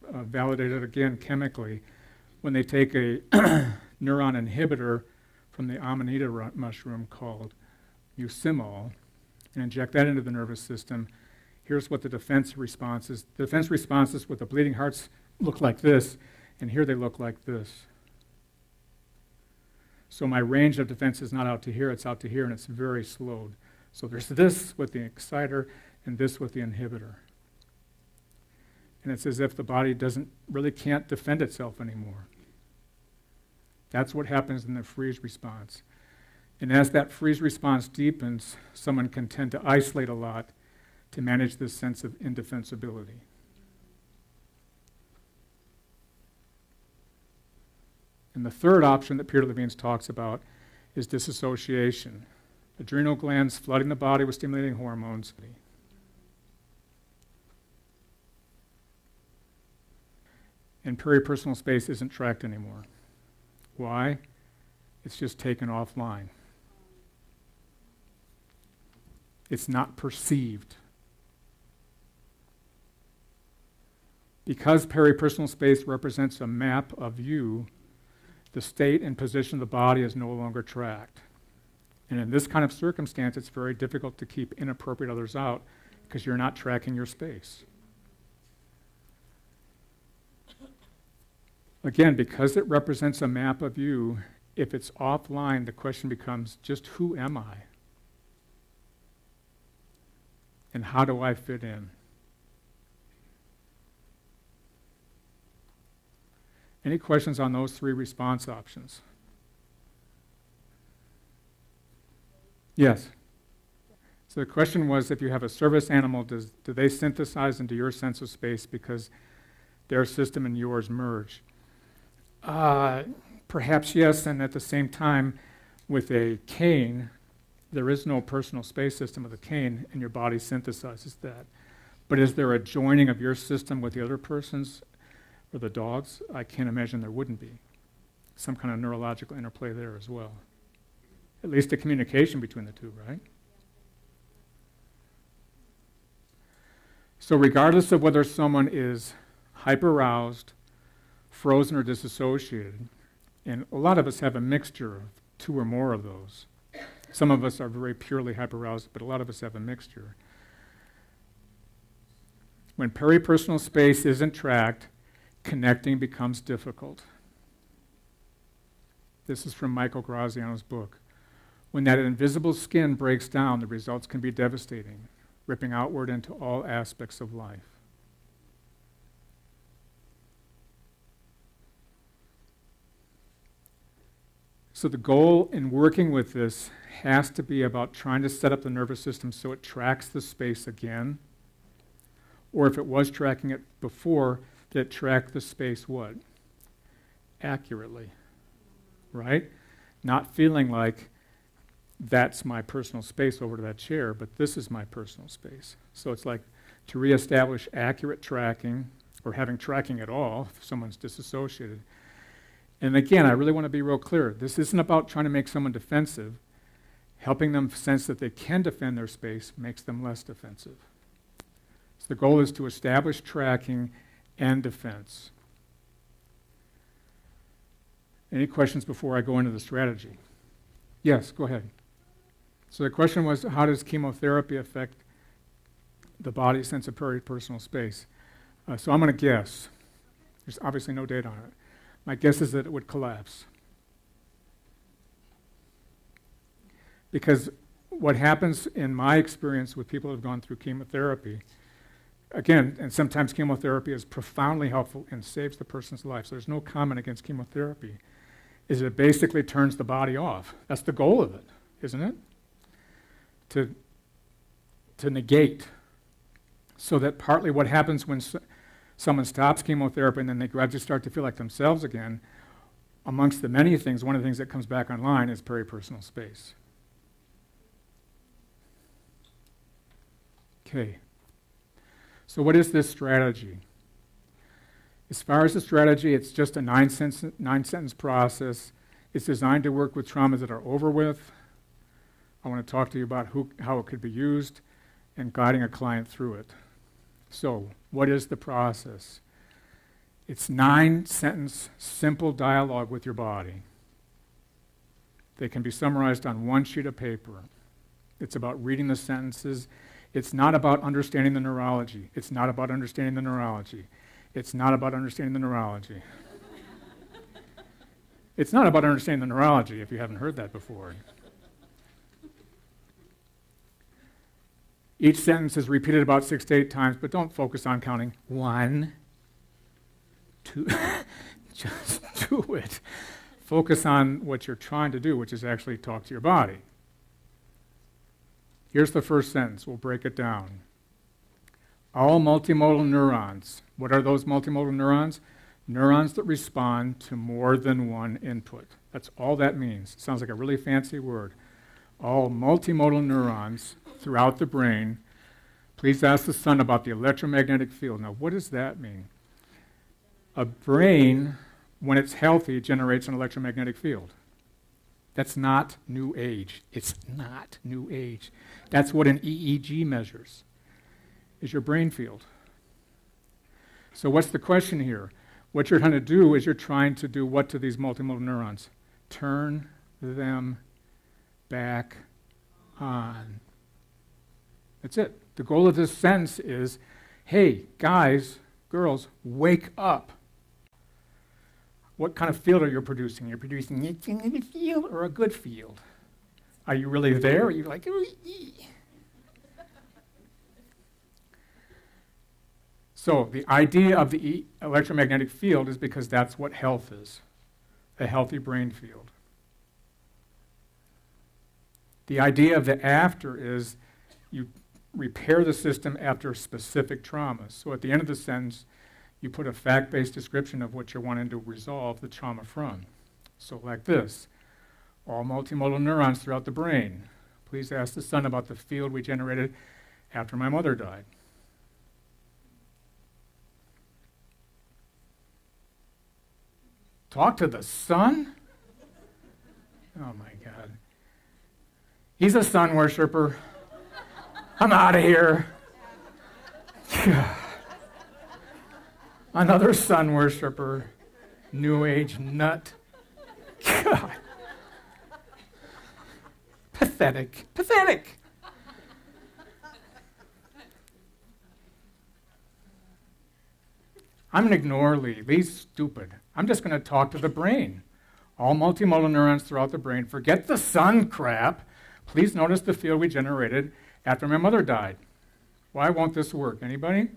validated, again, chemically, when they take a neuron inhibitor from the amanita mushroom called mucimol and inject that into the nervous system. Here's what the defense response is. The defense responses with the bleeding hearts look like this, and here they look like this. So my range of defense is not out to here, it's out to here, and it's very slowed. So there's this with the exciter and this with the inhibitor. And it's as if the body can't defend itself anymore. That's what happens in the freeze response. And as that freeze response deepens, someone can tend to isolate a lot to manage this sense of indefensibility. And the third option that Peter Levine's talks about is disassociation. Adrenal glands flooding the body with stimulating hormones. And peripersonal space isn't tracked anymore. Why? It's just taken offline. It's not perceived. Because peripersonal space represents a map of you, the state and position of the body is no longer tracked. And in this kind of circumstance, it's very difficult to keep inappropriate others out because you're not tracking your space. Again, because it represents a map of you, if it's offline, the question becomes, just who am I? And how do I fit in? Any questions on those three response options? Yes. So the question was, if you have a service animal, do they synthesize into your sense of space because their system and yours merge? Perhaps yes, and at the same time, with a cane, there is no personal space system with a cane, and your body synthesizes that. But is there a joining of your system with the other person's or the dog's? I can't imagine there wouldn't be. Some kind of neurological interplay there as well. At least a communication between the two, right? So regardless of whether someone is hyperaroused, frozen, or disassociated, and a lot of us have a mixture of two or more of those. Some of us are very purely hyperaroused, but a lot of us have a mixture. When peripersonal space isn't tracked, connecting becomes difficult. This is from Michael Graziano's book. When that invisible skin breaks down, the results can be devastating, ripping outward into all aspects of life. So the goal in working with this has to be about trying to set up the nervous system so it tracks the space again, or if it was tracking it before, that track the space what? Accurately, right? Not feeling like that's my personal space over to that chair, but this is my personal space. So it's like to reestablish accurate tracking, or having tracking at all if someone's disassociated. And again, I really want to be real clear. This isn't about trying to make someone defensive. Helping them sense that they can defend their space makes them less defensive. So the goal is to establish tracking and defense. Any questions before I go into the strategy? Yes, go ahead. So the question was, how does chemotherapy affect the body's sense of peripersonal space. So I'm going to guess. There's obviously no data on it. My guess is that it would collapse. Because what happens in my experience with people who have gone through chemotherapy, again, and sometimes chemotherapy is profoundly helpful and saves the person's life, so there's no comment against chemotherapy, is it basically turns the body off. That's the goal of it, isn't it? To negate. So that partly what happens when someone stops chemotherapy and then they gradually start to feel like themselves again, amongst the many things, one of the things that comes back online is peripersonal space. Okay. So what is this strategy? As far as the strategy, it's just a nine-sentence process. It's designed to work with traumas that are over with. I want to talk to you about how it could be used and guiding a client through it. So, what is the process? It's 9-sentence, simple dialogue with your body. They can be summarized on one sheet of paper. It's about reading the sentences. It's not about understanding the neurology. It's not about understanding the neurology. It's not about understanding the neurology. It's not about understanding the neurology, if you haven't heard that before. Each sentence is repeated about 6 to 8 times, but don't focus on counting 1, 2. Just do it. Focus on what you're trying to do, which is actually talk to your body. Here's the first sentence. We'll break it down. All multimodal neurons. What are those multimodal neurons? Neurons that respond to more than one input. That's all that means. It sounds like a really fancy word. All multimodal neurons throughout the brain. Please ask the son about the electromagnetic field. Now, what does that mean? A brain, when it's healthy, generates an electromagnetic field. That's not New Age. It's not New Age. That's what an EEG measures, is your brain field. So what's the question here? What you're trying to do is you're trying to do what to these multimodal neurons? Turn them back on. That's it. The goal of this sentence is, hey, guys, girls, wake up. What kind of field are you producing? You're producing a negative field or a good field? Are you really there? Or are you like, ee? So the idea of the electromagnetic field is because that's what health is, a healthy brain field. The idea of the after is you repair the system after specific traumas. So at the end of the sentence, you put a fact-based description of what you're wanting to resolve the trauma from. So like this, all multimodal neurons throughout the brain. Please ask the son about the field we generated after my mother died. Talk to the son? Oh my God. He's a sun worshiper. I'm out of here. Another sun worshiper. New Age nut. God. Pathetic. Pathetic. I'm going to ignore Lee. Lee's stupid. I'm just going to talk to the brain. All multimodal neurons throughout the brain. Forget the sun crap. Please notice the field we generated after my mother died. Why won't this work? Anybody?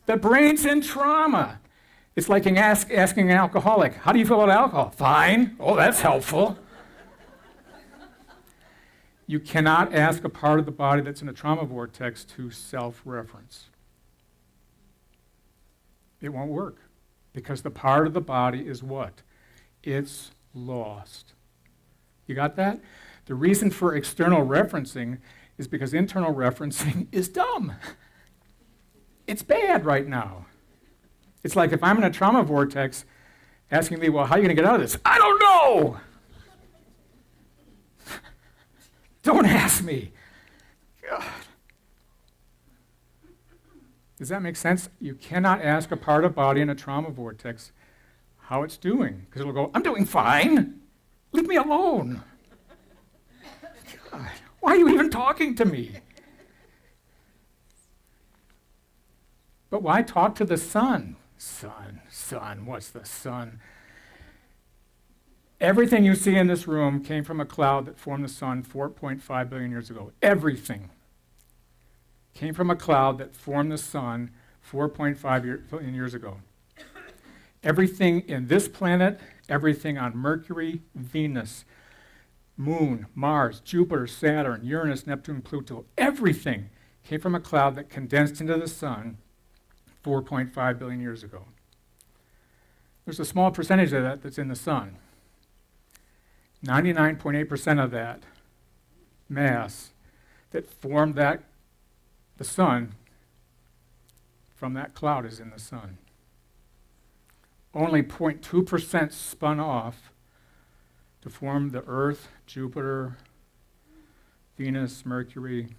The brain's in trauma. It's like asking an alcoholic, how do you feel about alcohol? Fine. Oh, that's helpful. You cannot ask a part of the body that's in a trauma vortex to self-reference. It won't work because the part of the body is what? It's lost. You got that? The reason for external referencing is because internal referencing is dumb. It's bad right now. It's like if I'm in a trauma vortex asking me, well, how are you going to get out of this? I don't know. Don't ask me. God. Does that make sense? You cannot ask a part of body in a trauma vortex how it's doing, because it'll go, I'm doing fine. Leave me alone. God, why are you even talking to me? But why talk to the sun? Sun, what's the sun? Everything you see in this room came from a cloud that formed the sun 4.5 billion years ago. Everything came from a cloud that formed the sun 4.5 billion years ago. Everything in this planet, everything on Mercury, Venus, Moon, Mars, Jupiter, Saturn, Uranus, Neptune, Pluto, everything came from a cloud that condensed into the sun 4.5 billion years ago. There's a small percentage of that that's in the sun. 99.8% of that mass that formed the sun from that cloud is in the sun. Only 0.2% spun off to form the Earth, Jupiter, Venus, Mercury,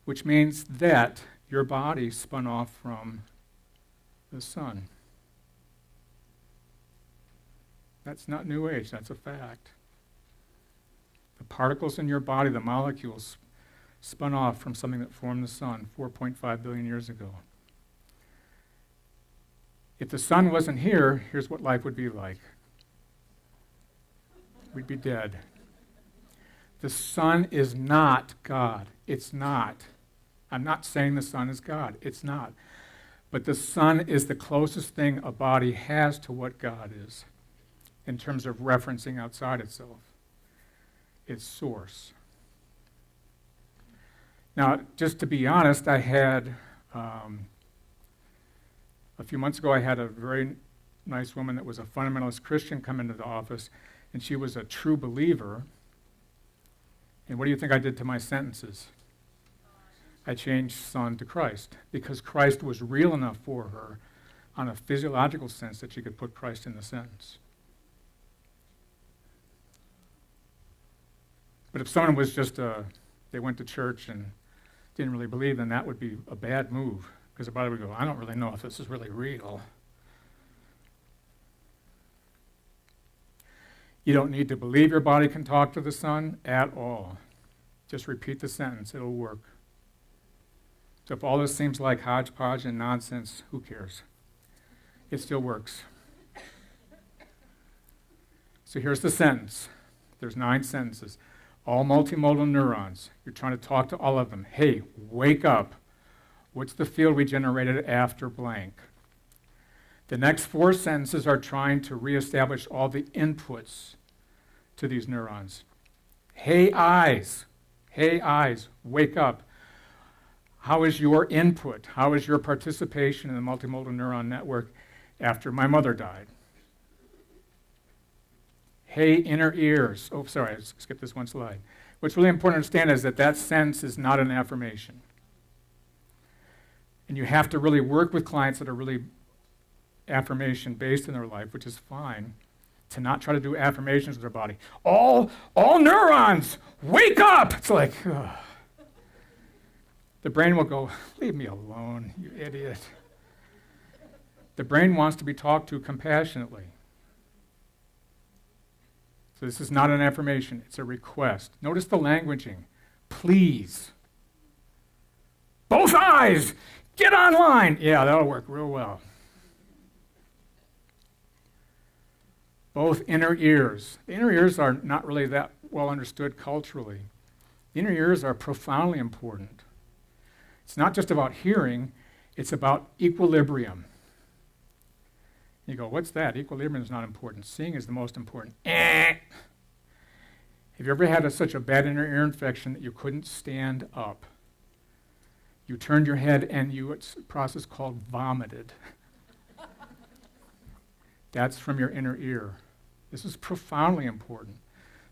which means that your body spun off from the sun. That's not New Age, that's a fact. The particles in your body, the molecules, spun off from something that formed the sun 4.5 billion years ago. If the sun wasn't here, here's what life would be like. We'd be dead. The sun is not God. It's not. I'm not saying the sun is God. It's not. But the sun is the closest thing a body has to what God is in terms of referencing outside itself. Its source. Now, just to be honest, I had, a few months ago, I had a very nice woman that was a fundamentalist Christian come into the office, and she was a true believer. And what do you think I did to my sentences? I changed son to Christ, because Christ was real enough for her on a physiological sense that she could put Christ in the sentence. But if someone was just, they went to church and didn't really believe, then that would be a bad move, because the body would go, I don't really know if this is really real. You don't need to believe your body can talk to the sun at all. Just repeat the sentence, it'll work. So if all this seems like hodgepodge and nonsense, who cares? It still works. So here's the sentence. There's 9 sentences. All multimodal neurons. You're trying to talk to all of them. Hey, wake up. What's the field we generated after blank? The next 4 sentences are trying to reestablish all the inputs to these neurons. Hey, eyes, wake up. How is your input? How is your participation in the multimodal neuron network after my mother died? Hey, inner ears. Oh, sorry, I skipped this one slide. What's really important to understand is that that sentence is not an affirmation. And you have to really work with clients that are really affirmation-based in their life, which is fine, to not try to do affirmations with their body. All neurons, wake up! It's like, ugh. The brain will go, leave me alone, you idiot. The brain wants to be talked to compassionately. So this is not an affirmation, it's a request. Notice the languaging. Please. Both eyes, get online. Yeah, that'll work real well. Both inner ears. The inner ears are not really that well understood culturally. The inner ears are profoundly important. It's not just about hearing, it's about equilibrium. You go, what's that? Equilibrium is not important. Seeing is the most important. Have you ever had such a bad inner ear infection that you couldn't stand up? You turned your head and it's a process called vomited. That's from your inner ear. This is profoundly important.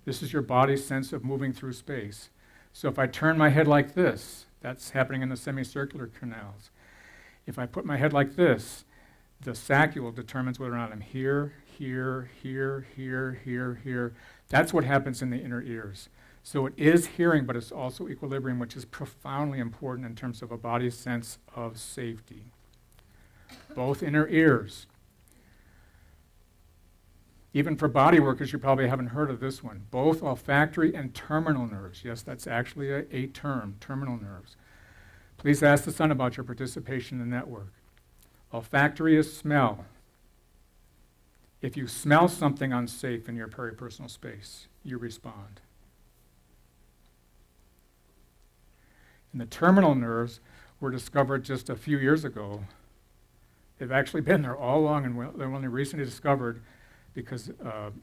This is your body's sense of moving through space. So if I turn my head like this, that's happening in the semicircular canals. If I put my head like this, the saccule determines whether or not I'm here, here, here, here, here, here. That's what happens in the inner ears. So it is hearing, but it's also equilibrium, which is profoundly important in terms of a body's sense of safety. Both inner ears. Even for body workers, you probably haven't heard of this one. Both olfactory and terminal nerves. Yes, that's actually a term, terminal nerves. Please ask the sun about your participation in the network. Olfactory is smell. If you smell something unsafe in your peripersonal space, you respond. And the terminal nerves were discovered just a few years ago. They've actually been there all along, and they're only recently discovered because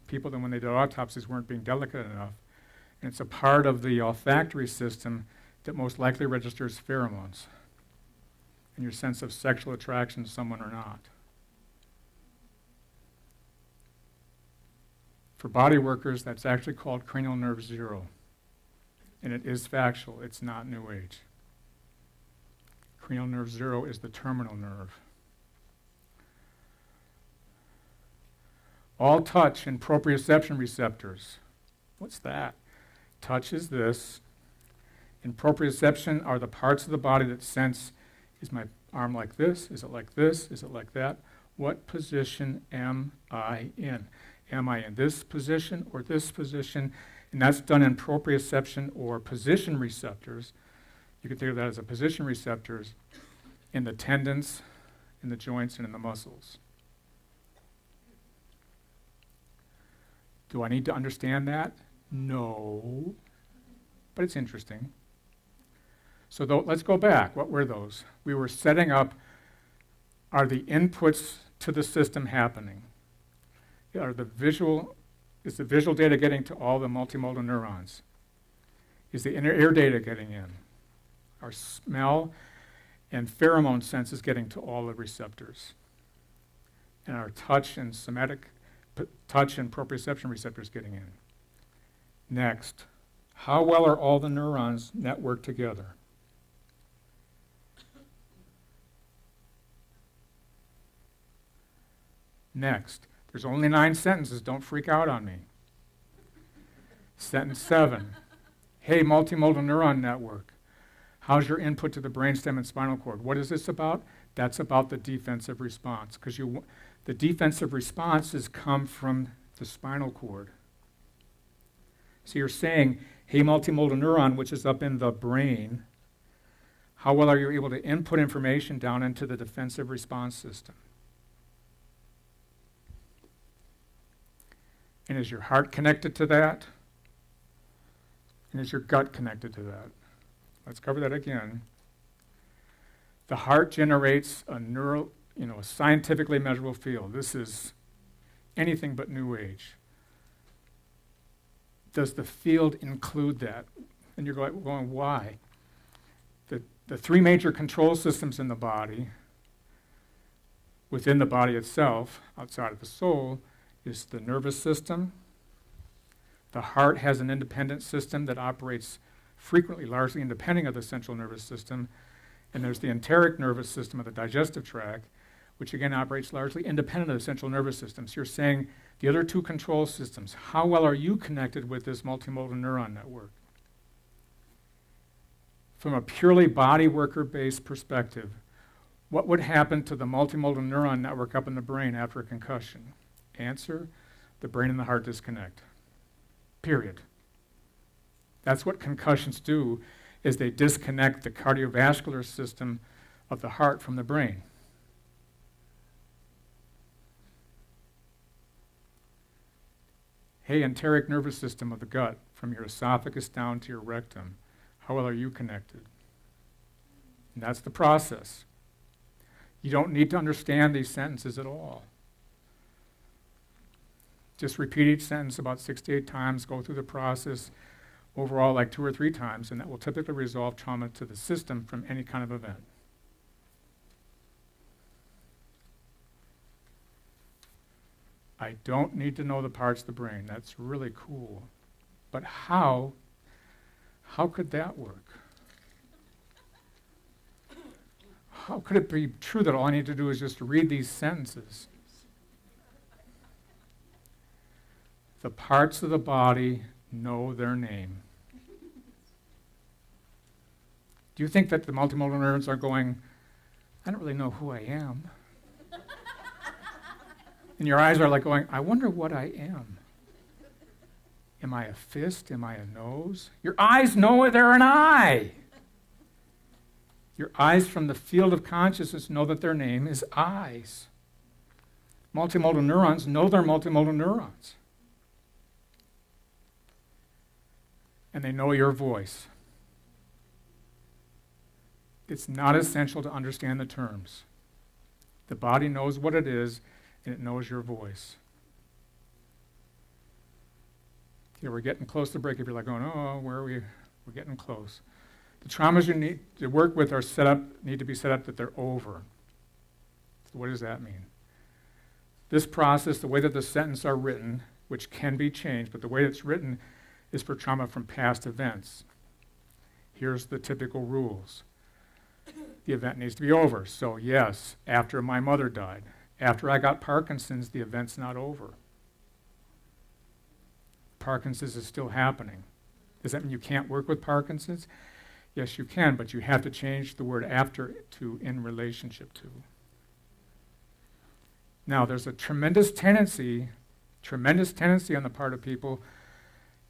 people, then when they did autopsies, weren't being delicate enough. And it's a part of the olfactory system that most likely registers pheromones and your sense of sexual attraction to someone or not. For body workers, that's actually called cranial nerve 0. And it is factual, it's not New Age. Cranial nerve 0 is the terminal nerve. All touch and proprioception receptors. What's that? Touch is this, and proprioception are the parts of the body that sense, is my arm like this? Is it like this? Is it like that? What position am I in? Am I in this position or this position? And that's done in proprioception or position receptors. You can think of that as a position receptors in the tendons, in the joints, and in the muscles. Do I need to understand that? No. But it's interesting. So let's go back. What were those? We were setting up, are the inputs to the system happening? Is the visual data getting to all the multimodal neurons? Is the inner ear data getting in? Are smell and pheromone senses getting to all the receptors? And our touch and touch and proprioception receptors getting in? Next, how well are all the neurons networked together? Next, there's only 9 sentences, don't freak out on me. Sentence 7, hey, multimodal neuron network, how's your input to the brainstem and spinal cord? What is this about? That's about the defensive response, because the defensive responses come from the spinal cord. So you're saying, hey, multimodal neuron, which is up in the brain, how well are you able to input information down into the defensive response system? And is your heart connected to that? And is your gut connected to that? Let's cover that again. The heart generates a a scientifically measurable field. This is anything but New Age. Does the field include that? And you're going, why? The 3 major control systems in the body, within the body itself, outside of the soul, is the nervous system. The heart has an independent system that operates frequently, largely independent of the central nervous system. And there's the enteric nervous system of the digestive tract, which again operates largely independent of the central nervous system. So you're saying the other 2 control systems, how well are you connected with this multimodal neuron network? From a purely body worker-based perspective, what would happen to the multimodal neuron network up in the brain after a concussion? Answer, the brain and the heart disconnect. Period. That's what concussions do, is they disconnect the cardiovascular system of the heart from the brain. Hey, enteric nervous system of the gut, from your esophagus down to your rectum, how well are you connected? And that's the process. You don't need to understand these sentences at all. Just repeat each sentence about 6 to 8 times, go through the process overall like 2 or 3 times, and that will typically resolve trauma to the system from any kind of event. I don't need to know the parts of the brain. That's really cool. But how could that work? How could it be true that all I need to do is just read these sentences? The parts of the body know their name. Do you think that the multimodal neurons are going, I don't really know who I am? And your eyes are like going, I wonder what I am. Am I a fist? Am I a nose? Your eyes know they're an eye. Your eyes from the field of consciousness know that their name is eyes. Multimodal neurons know they're multimodal neurons. And they know your voice. It's not essential to understand the terms. The body knows what it is, and it knows your voice. Okay, we're getting close to break. If you're like going, oh, where are we? We're getting close. The traumas you need to work with need to be set up that they're over. So what does that mean? This process, the way that the sentences are written, which can be changed, but the way it's written is for trauma from past events. Here's the typical rules. The event needs to be over. So yes, after my mother died, after I got Parkinson's, the event's not over. Parkinson's is still happening. Does that mean you can't work with Parkinson's? Yes, you can, but you have to change the word after to in relationship to. Now, there's a tremendous tendency on the part of people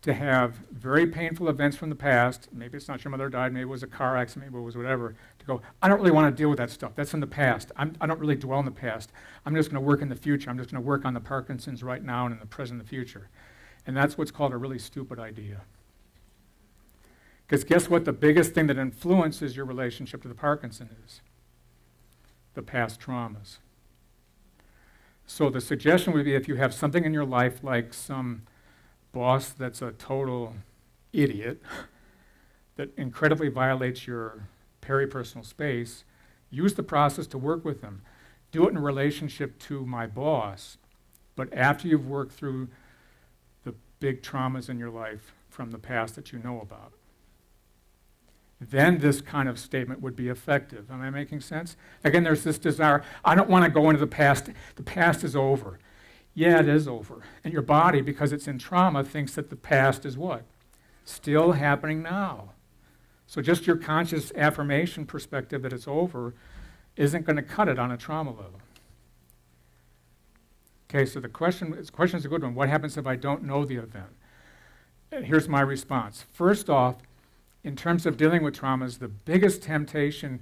to have very painful events from the past. Maybe it's not your mother died, maybe it was a car accident, maybe it was whatever. To go, I don't really want to deal with that stuff. That's in the past. I don't really dwell in the past. I'm just going to work in the future. I'm just going to work on the Parkinson's right now and in the present and the future. And that's what's called a really stupid idea. Because guess what? The biggest thing that influences your relationship to the Parkinson is the past traumas. So the suggestion would be if you have something in your life like some boss that's a total idiot that incredibly violates your peripersonal space, use the process to work with them. Do it in relationship to my boss, but after you've worked through the big traumas in your life from the past that you know about. Then this kind of statement would be effective. Am I making sense? Again, there's this desire, I don't want to go into the past. The past is over. Yeah, it is over. And your body, because it's in trauma, thinks that the past is what? Still happening now. So just your conscious affirmation perspective that it's over isn't going to cut it on a trauma level. Okay, so the question is a good one. What happens if I don't know the event? And here's my response. First off, in terms of dealing with traumas, the biggest temptation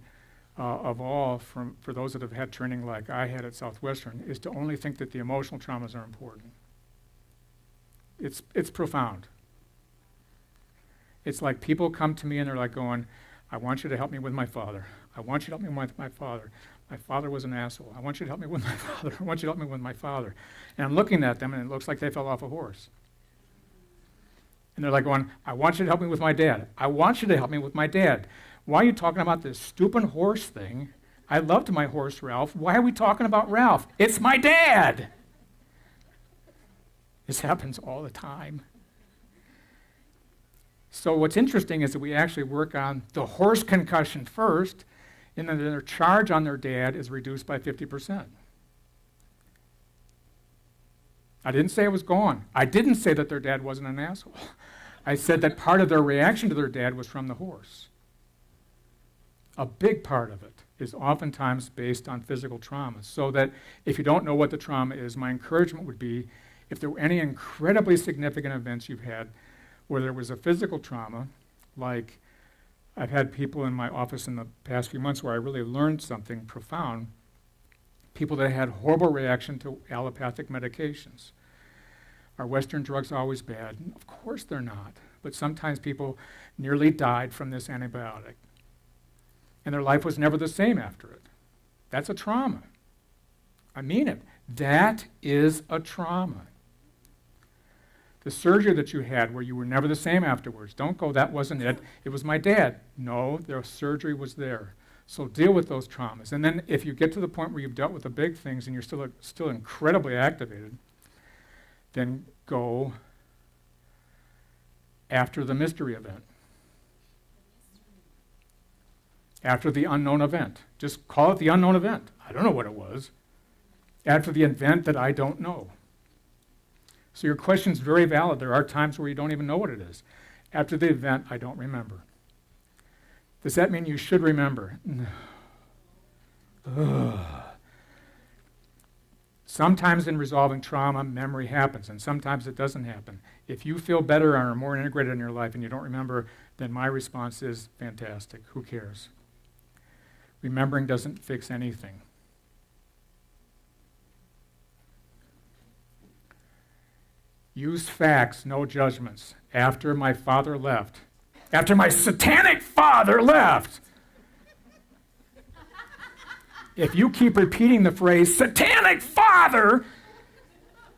of all for those that have had training like I had at Southwestern is to only think that the emotional traumas are important. It's profound. It's like people come to me and they're like going, I want you to help me with my father. I want you to help me with my father. My father was an asshole. I want you to help me with my father. I want you to help me with my father. And I'm looking at them and it looks like they fell off a horse. And they're like going, I want you to help me with my dad. I want you to help me with my dad. Why are you talking about this stupid horse thing? I loved my horse, Ralph. Why are we talking about Ralph? It's my dad. This happens all the time. So what's interesting is that we actually work on the horse concussion first, and then their charge on their dad is reduced by 50%. I didn't say it was gone. I didn't say that their dad wasn't an asshole. I said that part of their reaction to their dad was from the horse. A big part of it is oftentimes based on physical trauma. So that if you don't know what the trauma is, my encouragement would be, if there were any incredibly significant events you've had where there was a physical trauma, like I've had people in my office in the past few months where I really learned something profound, people that had horrible reaction to allopathic medications. Are Western drugs always bad? Of course they're not. But sometimes people nearly died from this antibiotic. And their life was never the same after it. That's a trauma. I mean it. That is a trauma. The surgery that you had where you were never the same afterwards, don't go, that wasn't it. It was my dad. No, the surgery was there. So deal with those traumas. And then if you get to the point where you've dealt with the big things and you're still incredibly activated, then go after the mystery event. After the unknown event. Just call it the unknown event. I don't know what it was. After the event that I don't know. So your question's very valid. There are times where you don't even know what it is. After the event, I don't remember. Does that mean you should remember? No. Sometimes in resolving trauma, memory happens, and sometimes it doesn't happen. If you feel better and are more integrated in your life and you don't remember, then my response is fantastic. Who cares? Remembering doesn't fix anything. Use facts, no judgments. After my father left. After my satanic father left. If you keep repeating the phrase, satanic father,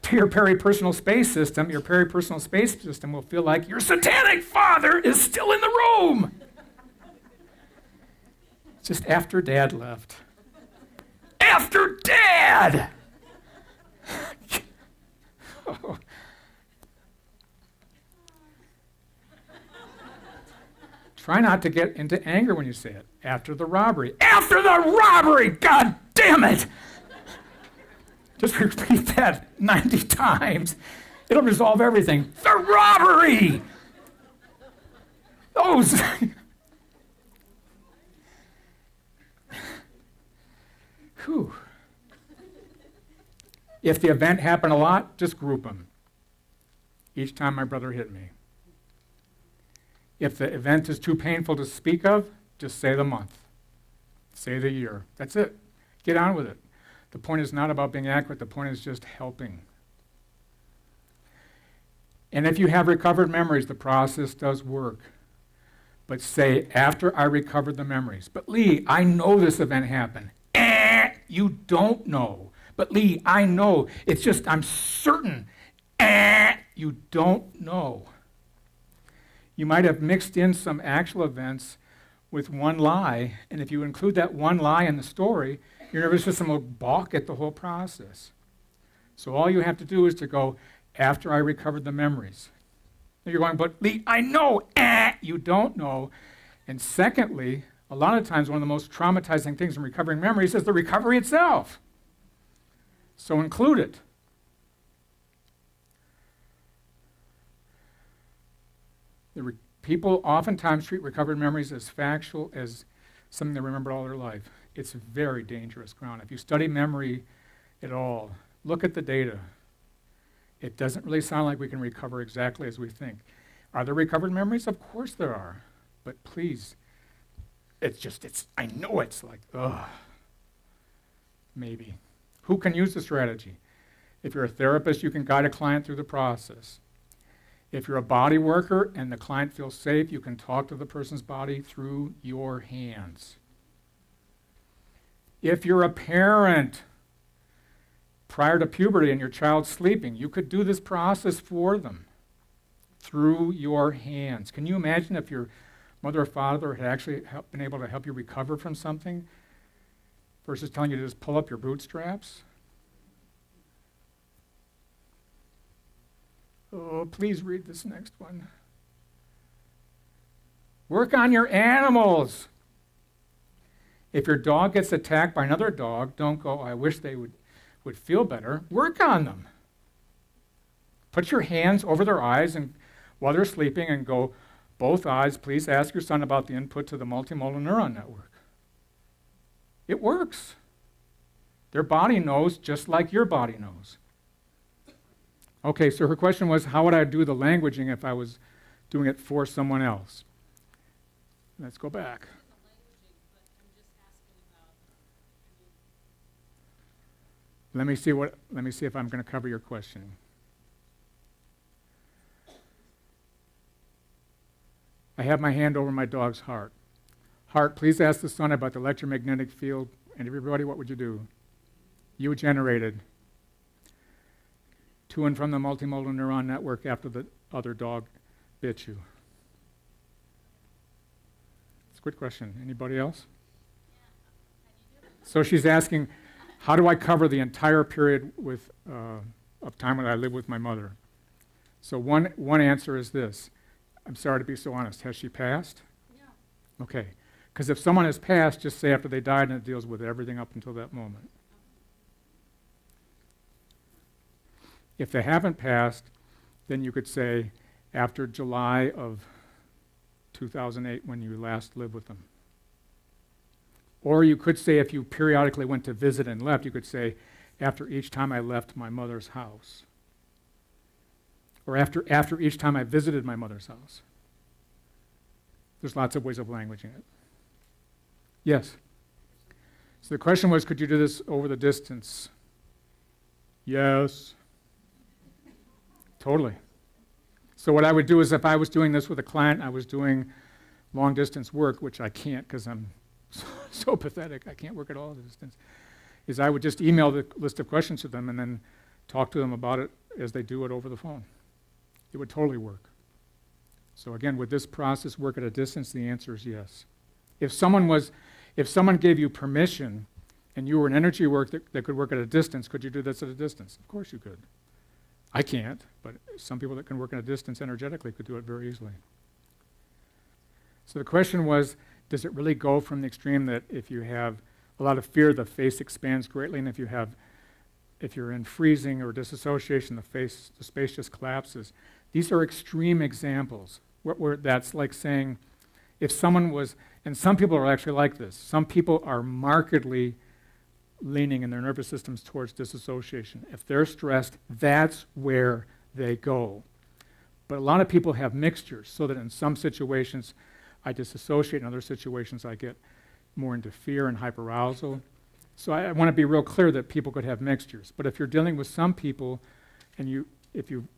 to your peripersonal space system, your peripersonal space system will feel like your satanic father is still in the room. Just after Dad left. After Dad! Oh. Try not to get into anger when you say it. After the robbery. After the robbery! God damn it! Just repeat that 90 times. It'll resolve everything. The robbery! Those... Whew. If the event happened a lot, just group them. Each time my brother hit me. If the event is too painful to speak of, just say the month. Say the year. That's it. Get on with it. The point is not about being accurate. The point is just helping. And if you have recovered memories, the process does work. But say, after I recovered the memories. But Lee, I know this event happened. You don't know. But Lee, I know. It's just, I'm certain. You don't know. You might have mixed in some actual events with one lie, and if you include that one lie in the story, your nervous system will balk at the whole process. So all you have to do is to go, after I recovered the memories. And you're going, but Lee, I know. You don't know. And secondly, a lot of times one of the most traumatizing things in recovering memories is the recovery itself. So include it. People oftentimes treat recovered memories as factual, as something they remember all their life. It's very dangerous ground. If you study memory at all, look at the data. It doesn't really sound like we can recover exactly as we think. Are there recovered memories? Of course there are. But please, I know it's like, ugh. Maybe. Who can use the strategy? If you're a therapist, you can guide a client through the process. If you're a body worker and the client feels safe, you can talk to the person's body through your hands. If you're a parent, prior to puberty and your child's sleeping, you could do this process for them through your hands. Can you imagine if your mother or father had actually been able to help you recover from something versus telling you to just pull up your bootstraps? Oh, please read this next one. Work on your animals. If your dog gets attacked by another dog, don't go, I wish they would feel better. Work on them. Put your hands over their eyes and while they're sleeping and go, both eyes, please ask your son about the input to the multimodal neuron network. It works. Their body knows just like your body knows. Okay, so her question was, how would I do the languaging if I was doing it for someone else? Let's go back. Let me see if I'm going to cover your question. I have my hand over my dog's heart. Heart, please ask the son about the electromagnetic field. And everybody, what would you do? You generated to and from the multimodal neuron network after the other dog bit you. It's a good question. Anybody else? So she's asking, how do I cover the entire period of time when I lived with my mother? So one answer is this. I'm sorry to be so honest. Has she passed? No. Okay. Because if someone has passed, just say after they died, and it deals with everything up until that moment. If they haven't passed, then you could say after July of 2008 when you last lived with them. Or you could say if you periodically went to visit and left, you could say after each time I left my mother's house. Or after each time I visited my mother's house. There's lots of ways of languaging it. Yes? So the question was, could you do this over the distance? Yes. Totally. So what I would do is if I was doing this with a client, I was doing long distance work, which I can't because I'm so pathetic, I can't work at all at a distance, is I would just email the list of questions to them and then talk to them about it as they do it over the phone. It would totally work. So again, would this process work at a distance? The answer is yes. If someone gave you permission and you were an energy work that could work at a distance, could you do this at a distance? Of course you could. I can't, but some people that can work at a distance energetically could do it very easily. So the question was, does it really go from the extreme that if you have a lot of fear, the face expands greatly, and if you're in freezing or disassociation, the space just collapses? These are extreme examples. Where that's like saying, if someone was, and some people are actually like this, some people are markedly leaning in their nervous systems towards disassociation. If they're stressed, that's where they go. But a lot of people have mixtures, so that in some situations I disassociate, in other situations I get more into fear and hyperarousal. So I want to be real clear that people could have mixtures. But if you're dealing with some people, and if you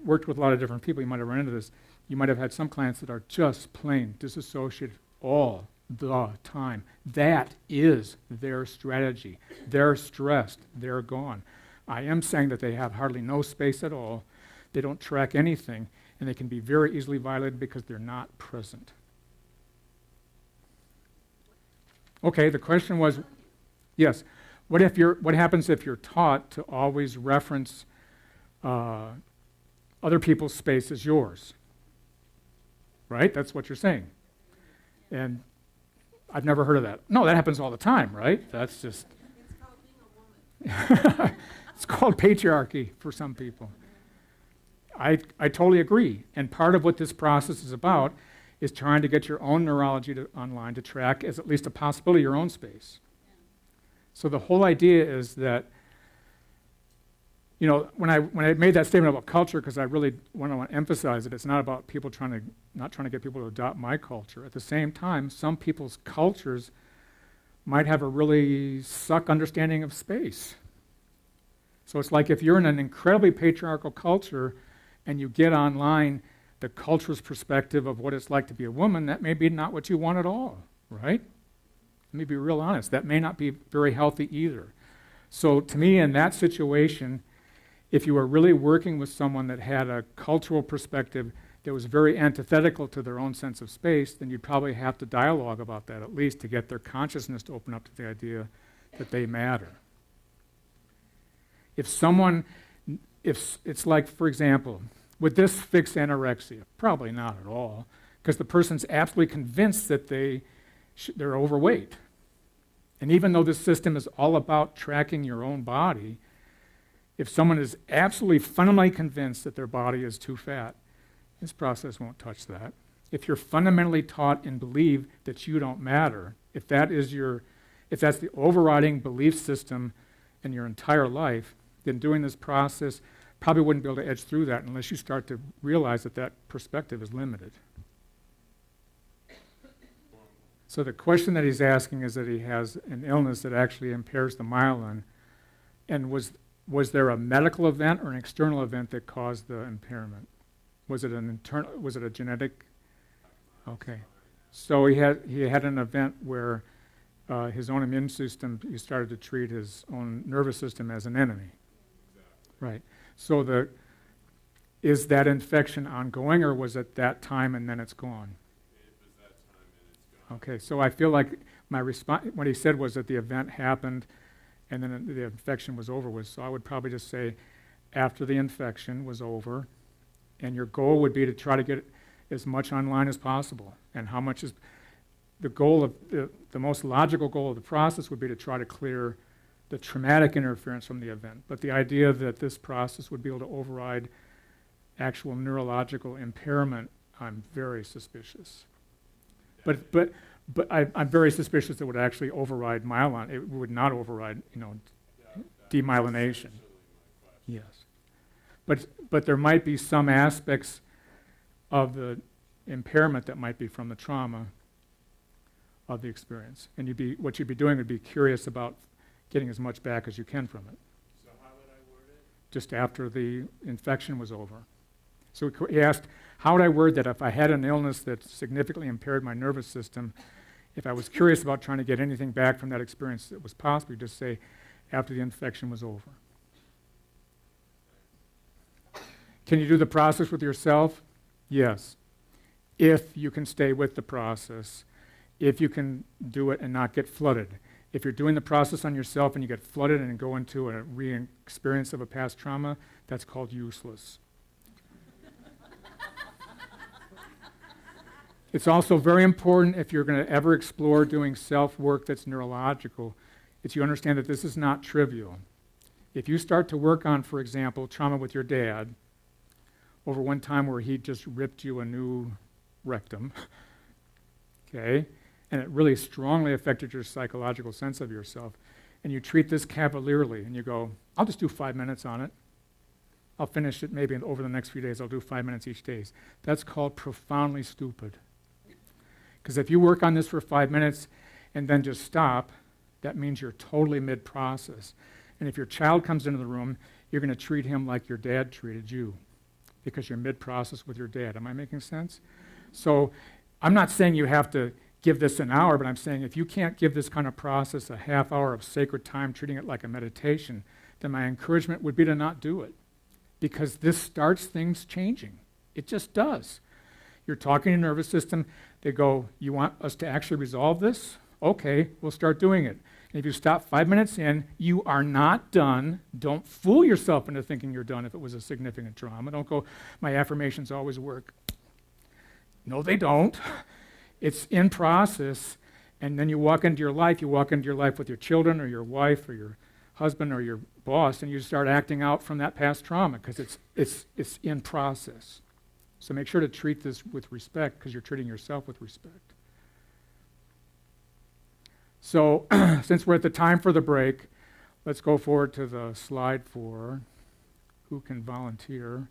worked with a lot of different people, you might have run into this. You might have had some clients that are just plain disassociated all the time. That is their strategy. They're stressed. They're gone. I am saying that they have hardly no space at all. They don't track anything, and they can be very easily violated because they're not present. Okay, the question was, yes, what happens if you're taught to always reference other people's space as yours? Right? That's what you're saying. And I've never heard of that. No, that happens all the time, right? That's just... It's called being a woman. It's called patriarchy for some people. I totally agree. And part of what this process is about is trying to get your own neurology online to track as at least a possibility your own space. Yeah. So the whole idea is that, when I made that statement about culture, because I really want to emphasize it, it's not about people not trying to get people to adopt my culture. At the same time, some people's cultures might have a really suck understanding of space. So it's like if you're in an incredibly patriarchal culture and you get online the culture's perspective of what it's like to be a woman, that may be not what you want at all, right? Let me be real honest. That may not be very healthy either. So to me, in that situation, if you were really working with someone that had a cultural perspective that was very antithetical to their own sense of space, then you'd probably have to dialogue about that at least to get their consciousness to open up to the idea that they matter. If it's like, for example, would this fix anorexia? Probably not at all, because the person's absolutely convinced that they're overweight. And even though this system is all about tracking your own body, if someone is absolutely fundamentally convinced that their body is too fat, this process won't touch that. If you're fundamentally taught and believe that you don't matter, if that's the overriding belief system in your entire life, then doing this process probably wouldn't be able to edge through that unless you start to realize that perspective is limited. So the question that he's asking is that he has an illness that actually impairs the myelin, and was there a medical event or an external event that caused the impairment? Was it a genetic? Okay. So he had an event where his own immune system, he started to treat his own nervous system as an enemy. Exactly. Right. So is that infection ongoing, or was it that time and then it's gone? It was that time and it's gone. Okay, so I feel like my response, what he said was that the event happened and then the infection was over with. So I would probably just say after the infection was over, and your goal would be to try to get as much online as possible. And how much is the goal of the most logical goal of the process would be to try to clear the traumatic interference from the event. But the idea that this process would be able to override actual neurological impairment, I'm very suspicious. But I'm very suspicious it would actually override myelin. It would not override, demyelination. Yes. But there might be some aspects of the impairment that might be from the trauma of the experience. And what you'd be doing would be curious about getting as much back as you can from it. So how would I word it? Just after the infection was over. So he asked, how would I word that if I had an illness that significantly impaired my nervous system, if I was curious about trying to get anything back from that experience that was possible, just say, after the infection was over. Can you do the process with yourself? Yes. If you can stay with the process, if you can do it and not get flooded. If you're doing the process on yourself and you get flooded and go into a re-experience of a past trauma, that's called useless. It's also very important if you're going to ever explore doing self-work that's neurological, is you understand that this is not trivial. If you start to work on, for example, trauma with your dad, over one time where he just ripped you a new rectum, okay, and it really strongly affected your psychological sense of yourself, and you treat this cavalierly, and you go, I'll just do 5 minutes on it. I'll finish it maybe over the next few days. I'll do 5 minutes each day. That's called profoundly stupid. Because if you work on this for 5 minutes and then just stop, that means you're totally mid-process. And if your child comes into the room, you're going to treat him like your dad treated you, because you're mid-process with your dad. Am I making sense? So I'm not saying you have to give this an hour, but I'm saying if you can't give this kind of process a half hour of sacred time, treating it like a meditation, then my encouragement would be to not do it, because this starts things changing. It just does. You're talking to your nervous system. They go, you want us to actually resolve this? Okay, we'll start doing it. And if you stop 5 minutes in, you are not done. Don't fool yourself into thinking you're done if it was a significant trauma. Don't go, my affirmations always work. No, they don't. It's in process. And then you walk into your life with your children or your wife or your husband or your boss, and you start acting out from that past trauma because it's in process. So make sure to treat this with respect, because you're treating yourself with respect. So since we're at the time for the break, let's go forward to the slide for who can volunteer.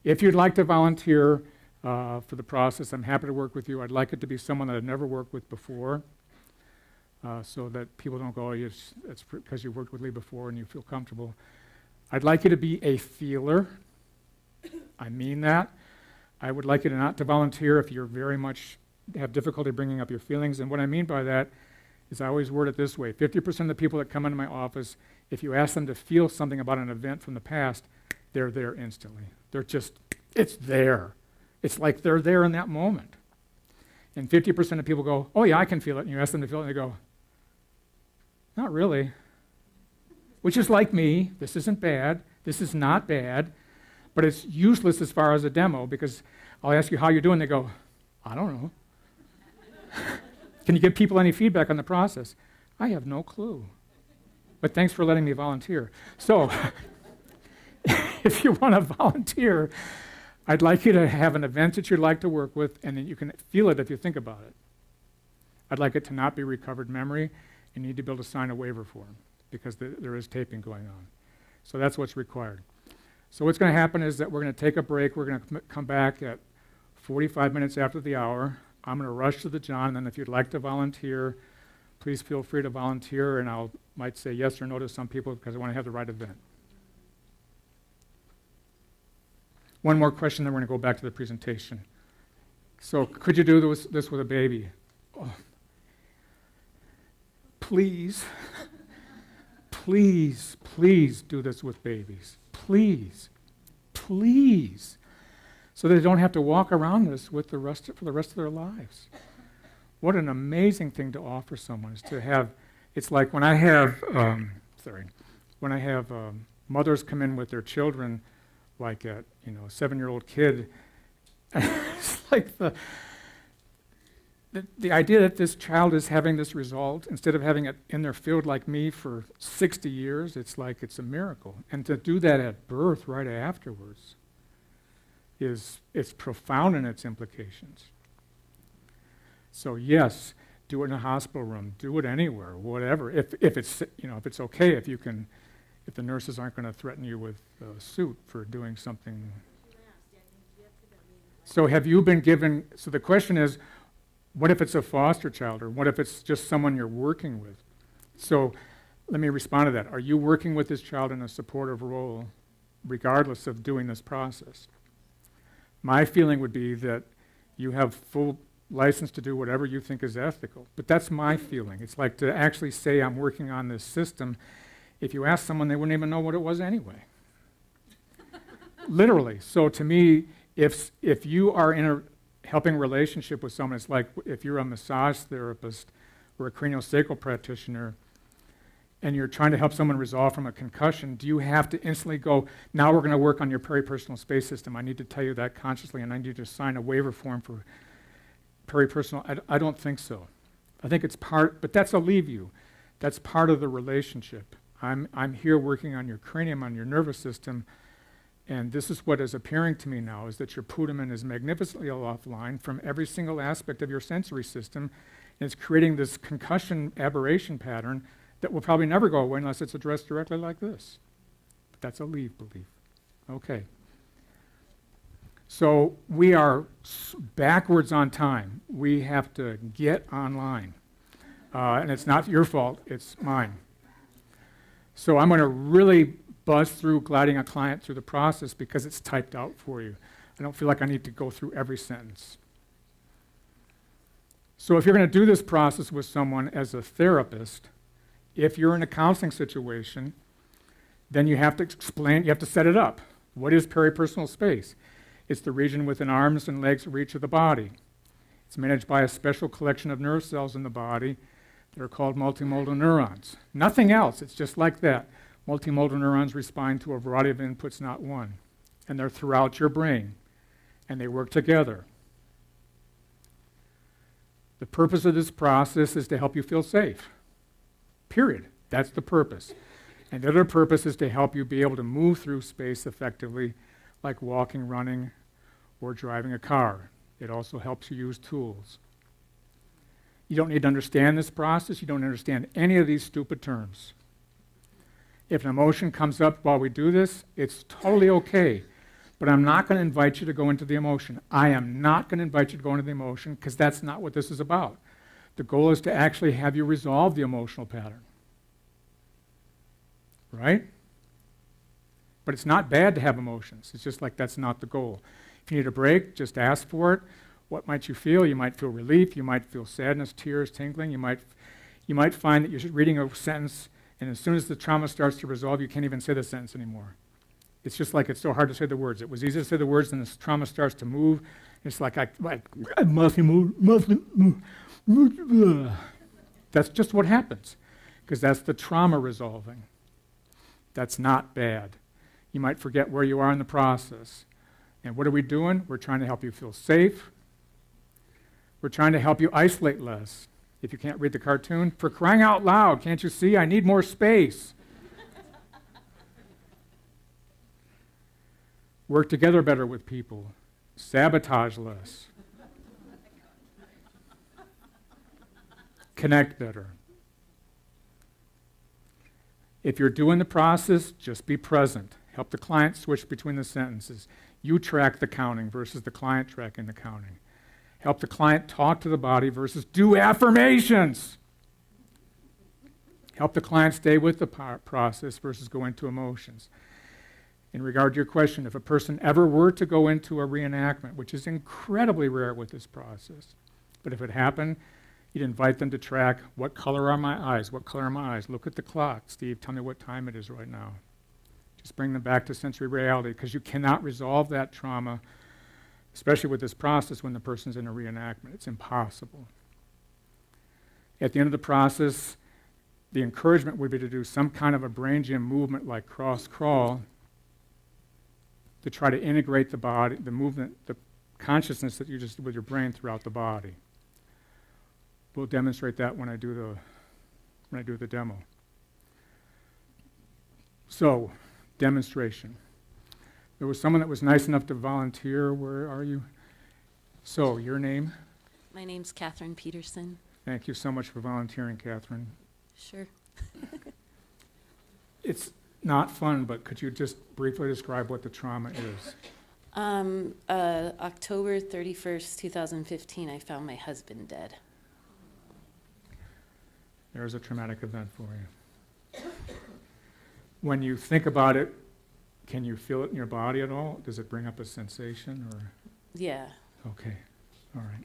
If you'd like to volunteer for the process, I'm happy to work with you. I'd like it to be someone that I've never worked with before, so that people don't go, it's because you worked with Lee before and you feel comfortable. I'd like you to be a feeler. I mean that. I would like you to not to volunteer if you're very much have difficulty bringing up your feelings. And what I mean by that is I always word it this way. 50% of the people that come into my office, if you ask them to feel something about an event from the past, they're there instantly. It's there. It's like they're there in that moment. And 50% of people go, oh yeah, I can feel it. And you ask them to feel it, and they go, not really. Which is like me. This isn't bad. This is not bad. But it's useless as far as a demo, because I'll ask you how you're doing. They go, I don't know. Can you give people any feedback on the process? I have no clue. But thanks for letting me volunteer. So if you want to volunteer, I'd like you to have an event that you'd like to work with, and then you can feel it if you think about it. I'd like it to not be recovered memory. You need to be able to sign a waiver form, because there is taping going on. So that's what's required. So what's going to happen is that we're going to take a break. We're going to come back at 45 minutes after the hour. I'm going to rush to the John, and then if you'd like to volunteer, please feel free to volunteer, and I might say yes or no to some people because I want to have the right event. One more question, then we're going to go back to the presentation. So could you do this with a baby? Oh. Please, please, please do this with babies. Please, please. So they don't have to walk around this with for the rest of their lives. What an amazing thing to offer someone is to have. It's like when I have mothers come in with their children, like a 7-year-old kid. It's like the idea that this child is having this result, instead of having it in their field like me for 60 years, it's like it's a miracle. And to do that at birth right afterwards it's profound in its implications. So yes, do it in a hospital room, do it anywhere, whatever. If it's okay, if the nurses aren't going to threaten you with a suit for doing something. So have you been given, so the question is, what if it's a foster child, or what if it's just someone you're working with? So let me respond to that. Are you working with this child in a supportive role, regardless of doing this process? My feeling would be that you have full license to do whatever you think is ethical. But that's my feeling. It's like to actually say I'm working on this system. If you ask someone, they wouldn't even know what it was anyway. Literally. So to me, if you are in a helping relationship with someone, it's like if you're a massage therapist or a cranial sacral practitioner, and you're trying to help someone resolve from a concussion, do you have to instantly go, now we're going to work on your peripersonal space system. I need to tell you that consciously, and I need you to sign a waiver form for peripersonal. I don't think so. I think it's part, but that's a leave you. That's part of the relationship. I'm here working on your cranium, on your nervous system, and this is what is appearing to me now, is that your putamen is magnificently offline from every single aspect of your sensory system, and it's creating this concussion aberration pattern that will probably never go away unless it's addressed directly like this. But that's a leave belief. Okay. So we are backwards on time. We have to get online. And it's not your fault, it's mine. So I'm going to really buzz through gliding a client through the process because it's typed out for you. I don't feel like I need to go through every sentence. So if you're going to do this process with someone as a therapist, if you're in a counseling situation, then you have to explain, you have to set it up. What is peripersonal space? It's the region within arms and legs reach of the body. It's managed by a special collection of nerve cells in the body that are called multimodal neurons. Nothing else, it's just like that. Multimodal neurons respond to a variety of inputs, not one. And they're throughout your brain, and they work together. The purpose of this process is to help you feel safe. Period. That's the purpose. And the other purpose is to help you be able to move through space effectively, like walking, running, or driving a car. It also helps you use tools. You don't need to understand this process. You don't understand any of these stupid terms. If an emotion comes up while we do this, it's totally okay. But I'm not going to invite you to go into the emotion. I am not going to invite you to go into the emotion because that's not what this is about. The goal is to actually have you resolve the emotional pattern. Right? But it's not bad to have emotions. It's just like that's not the goal. If you need a break, just ask for it. What might you feel? You might feel relief. You might feel sadness, tears, tingling. You might find that you're reading a sentence, and as soon as the trauma starts to resolve, you can't even say the sentence anymore. It's just like it's so hard to say the words. It was easy to say the words, and the trauma starts to move. It's like I must move. That's just what happens, because that's the trauma resolving. That's not bad. You might forget where you are in the process. And what are we doing? We're trying to help you feel safe. We're trying to help you isolate less. If you can't read the cartoon, for crying out loud, can't you see? I need more space. Work together better with people. Sabotage less. Connect better. If you're doing the process, just be present. Help the client switch between the sentences. You track the counting versus the client tracking the counting. Help the client talk to the body versus do affirmations. Help the client stay with the process versus go into emotions. In regard to your question, if a person ever were to go into a reenactment, which is incredibly rare with this process, but if it happened, you'd invite them to track, what color are my eyes? What color are my eyes? Look at the clock. Steve, tell me what time it is right now. Just bring them back to sensory reality, because you cannot resolve that trauma, especially with this process when the person's in a reenactment. It's impossible. At the end of the process, the encouragement would be to do some kind of a brain gym movement like cross-crawl to try to integrate the body, the movement, the consciousness that you just did with your brain throughout the body. We'll demonstrate that when I do the demo. So, demonstration. There was someone that was nice enough to volunteer. Where are you? So, your name? My name's Catherine Peterson. Thank you so much for volunteering, Catherine. Sure. It's not fun, but could you just briefly describe what the trauma is? October 31st, 2015, I found my husband dead. There's a traumatic event for you. When you think about it, can you feel it in your body at all? Does it bring up a sensation or? Yeah. Okay, all right.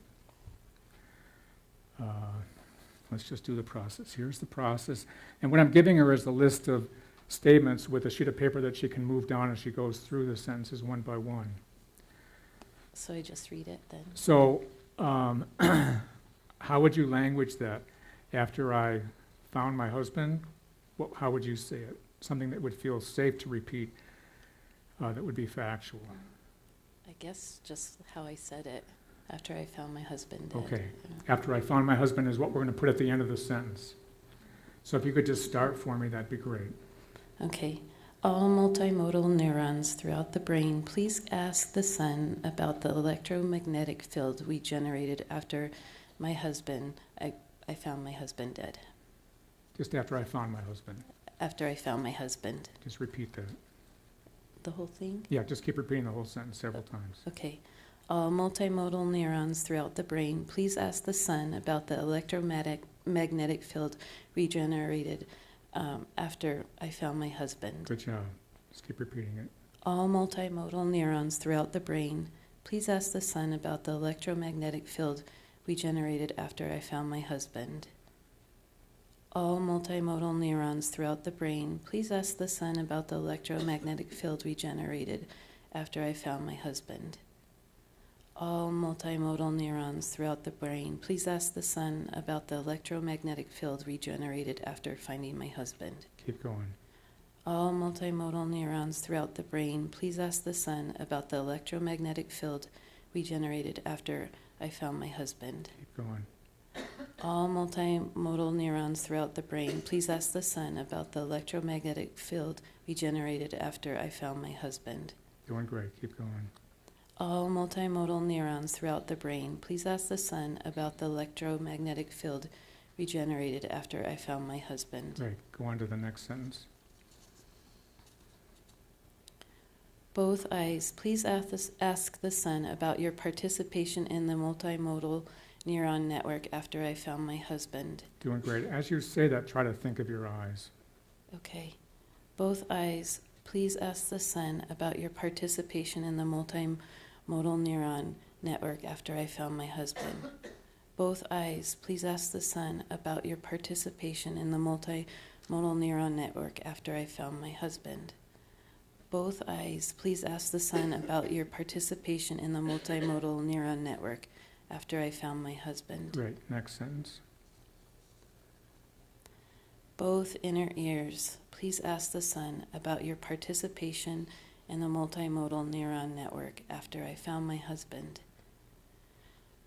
Let's just do the process. Here's the process. And what I'm giving her is the list of statements with a sheet of paper that she can move down as she goes through the sentences one by one. So I just read it then. So how would you language that? After I found my husband, how would you say it? Something that would feel safe to repeat, that would be factual. I guess just how I said it. After I found my husband dead. Okay. Yeah. After I found my husband is what we're going to put at the end of the sentence. So if you could just start for me, that'd be great. Okay. All multimodal neurons throughout the brain, please ask the sun about the electromagnetic field we generated after my husband, I found my husband dead. Just after I found my husband. After I found my husband. Just repeat that. The whole thing? Yeah, just keep repeating the whole sentence several times. Okay. All multimodal neurons throughout the brain, please ask the sun about the electromagnetic field regenerated after I found my husband. Good job. Just keep repeating it. All multimodal neurons throughout the brain, please ask the sun about the electromagnetic field we generated after I found my husband. All multimodal neurons throughout the brain, please ask the sun about the electromagnetic field we generated after I found my husband. All multimodal neurons throughout the brain, please ask the sun about the electromagnetic field regenerated after finding my husband. Keep going. All multimodal neurons throughout the brain, please ask the sun about the electromagnetic field regenerated after I found my husband. Keep going. All multimodal neurons throughout the brain, please ask the sun about the electromagnetic field regenerated after I found my husband. Doing great. Keep going. All multimodal neurons throughout the brain, please ask the sun about the electromagnetic field regenerated after I found my husband. Great. Go on to the next sentence. Both eyes, please ask the sun about your participation in the multimodal neuron network after I found my husband. Doing great. As you say that, try to think of your eyes. Okay. Both eyes, please ask the sun about your participation in the multimodal neuron network after I found my husband. Both eyes, please ask the sun about your participation in the multimodal neuron network after I found my husband. Both eyes, please ask the sun about your participation in the multimodal neuron network after I found my husband. Great. Next sentence. Both inner ears, please ask the sun about your participation in the multimodal neuron network after I found my husband.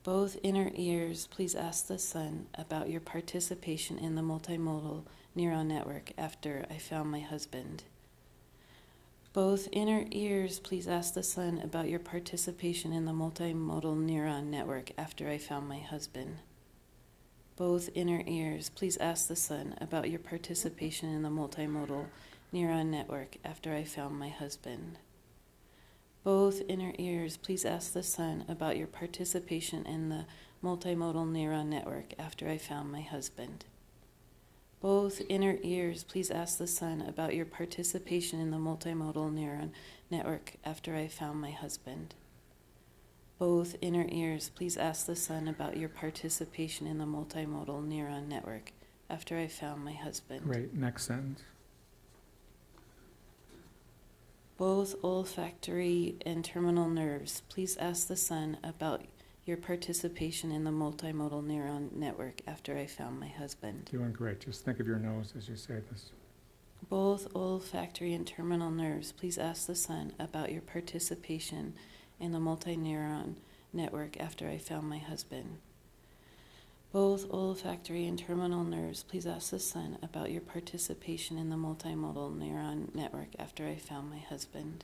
Both inner ears, please ask the sun about your participation in the multimodal neuron network after I found my husband. Both inner ears, please ask the sun about your participation in the multimodal neuron network after I found my husband. Both inner ears, please ask the sun about your participation in the multimodal neuron network after I found my husband. Both inner ears, please ask the sun about your participation in the multimodal neuron network after I found my husband. Both inner ears, please ask the sun about your participation in the multimodal neuron network after I found my husband. Both inner ears, please ask the sun about your participation in the multimodal neuron network after I found my husband. Great. Next sentence. Both olfactory and terminal nerves, please ask the sun about your participation in the multimodal neuron network after I found my husband. Doing great. Just think of your nose as you say this. Both olfactory and terminal nerves, please ask the sun about your participation in the multineuron network after I found my husband. Both olfactory and terminal nerves, please ask the sun about your participation in the multimodal neuron network after I found my husband.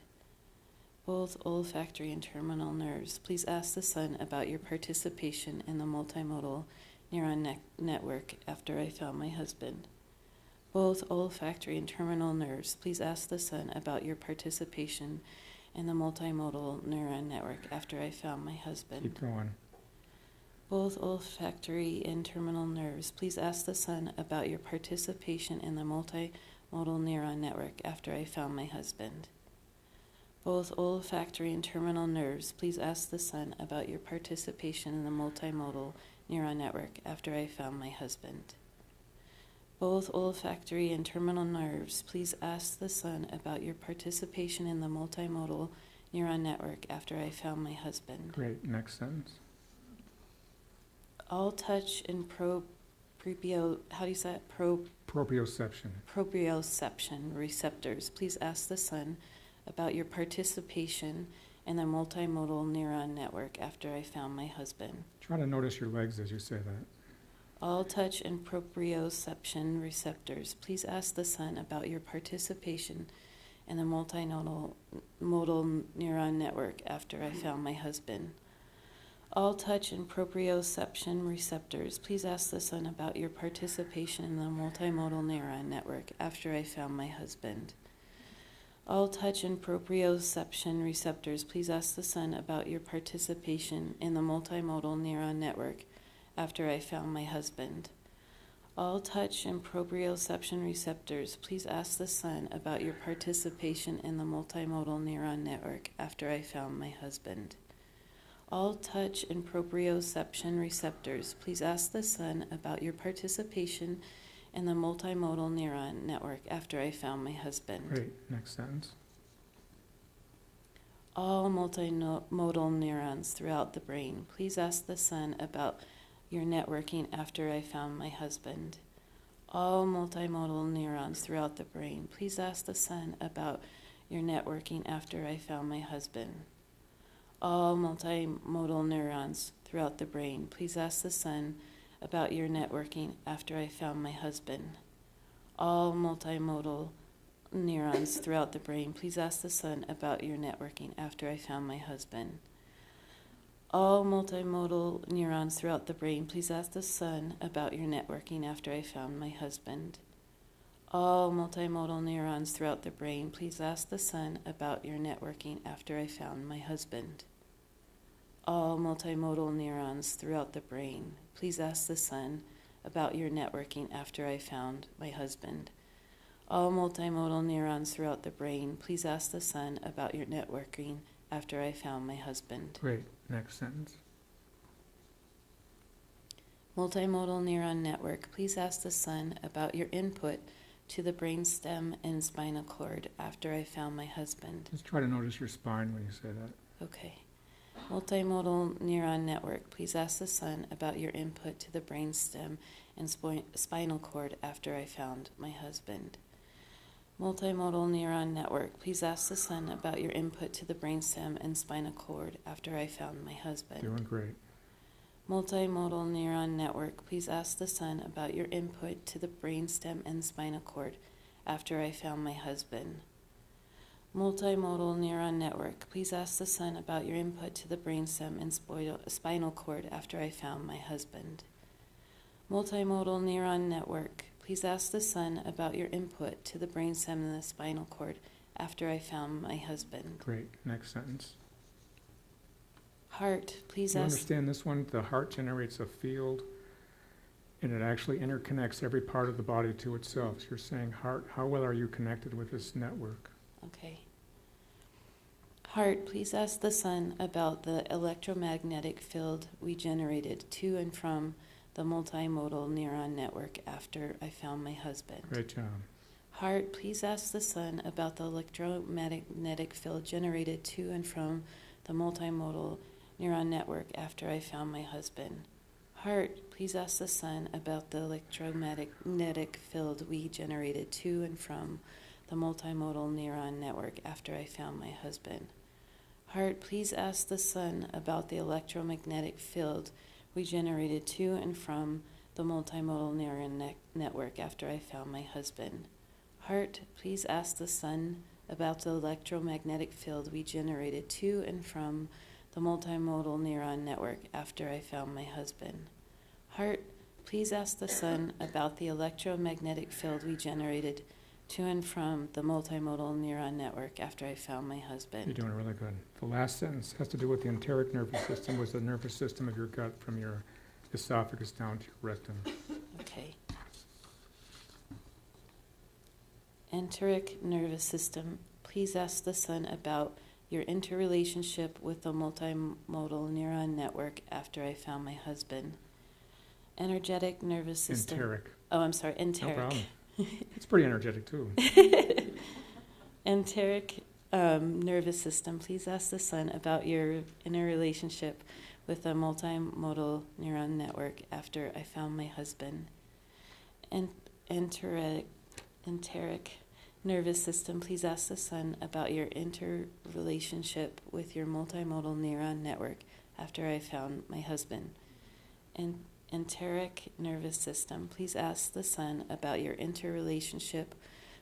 Both olfactory and terminal nerves, please ask the sun about your participation in the multimodal neuron network after I found my husband. Both olfactory and terminal nerves, please ask the sun about your participation and the multimodal neuron network after I found my husband. Keep going. Both olfactory and terminal nerves, please ask the sun about your participation in the multimodal neuron network after I found my husband. Both olfactory and terminal nerves, please ask the sun about your participation in the multimodal neuron network after I found my husband. Both olfactory and terminal nerves, please ask the sun about your participation in the multimodal neuron network after I found my husband. Great. Next sentence. All touch and Proprioception. proprioception receptors, please ask the sun about your participation in the multimodal neuron network after I found my husband. Try to notice your legs as you say that. All touch and proprioception receptors, please ask the sun about your participation in the multimodal neuron network after I found my husband. All touch and proprioception receptors, please ask the sun about your participation in the multimodal neuron network after I found my husband. All touch and proprioception receptors, please ask the sun about your participation in the multimodal neuron network after I found my husband. All touch and proprioception receptors, please ask the sun about your participation in the multimodal neuron network after I found my husband. All touch and proprioception receptors, please ask the sun about your participation in the multimodal neuron network after I found my husband. Great. Next sentence. All multimodal neurons throughout the brain, please ask the sun about your networking after I found my husband. All multimodal neurons throughout the brain, please ask the sun about your networking after I found my husband. All multimodal neurons throughout the brain, please ask the sun about your networking after I found my husband. All multimodal neurons throughout the brain, please ask the sun about your networking after I found my husband. All multimodal neurons throughout the brain, please ask the sun about your networking after I found my husband. All multimodal neurons throughout the brain, please ask the sun about your networking after I found my husband. All multimodal neurons throughout the brain, please ask the sun about your networking after I found my husband. All multimodal neurons throughout the brain, please ask the sun about your networking after I found my husband. Great. Next sentence. Multimodal neuron network, please ask the sun about your input to the brainstem and spinal cord after I found my husband. Just try to notice your spine when you say that. Okay. Multimodal neuron network, please ask the sun about your input to the brainstem and spinal cord after I found my husband. Multimodal neuron network, please ask the sun about your input to the brainstem and spinal cord after I found my husband. Doing great. Multimodal neuron network, please ask the sun about your input to the brainstem and spinal cord after I found my husband. Multimodal neuron network, please ask the sun about your input to the brainstem and spinal cord after I found my husband. Multimodal neuron network, please ask the sun about your input to the brainstem and the spinal cord after I found my husband. Great. Next sentence. Heart, please You ask... understand this one? The heart generates a field, and it actually interconnects every part of the body to itself. So you're saying, heart, how well are you connected with this network? Okay. Heart, please ask the sun about the electromagnetic field we generated to and from the multimodal neuron network after I found my husband. Great job. Heart, please ask the sun about the electromagnetic field generated to and from the multimodal neuron network after I found my husband. Heart, please ask the sun about the electromagnetic field we generated to and from the multimodal neuron network after I found my husband. Heart, please ask the sun about the electromagnetic field we generated to and from the multimodal neuron network after I found my husband. Heart, please ask the sun about the electromagnetic field we generated to and from the multimodal neuron network after I found my husband. Heart, please ask the sun about the electromagnetic field we generated to and from the multimodal neuron network after I found my husband. You're doing really good. The last sentence has to do with the enteric nervous system, was the nervous system of your gut from your esophagus down to your rectum. Okay. Enteric nervous system, please ask the son about your interrelationship with the multimodal neuron network after I found my husband. Energetic nervous system. Enteric. Oh, I'm sorry, No enteric. problem. It's pretty energetic too. Enteric nervous system, please ask the son about your interrelationship with the multimodal neuron network after I found my husband. Enteric nervous system, please ask the son about your interrelationship with your multimodal neuron network after I found my husband. Enteric nervous system, please ask the son about your interrelationship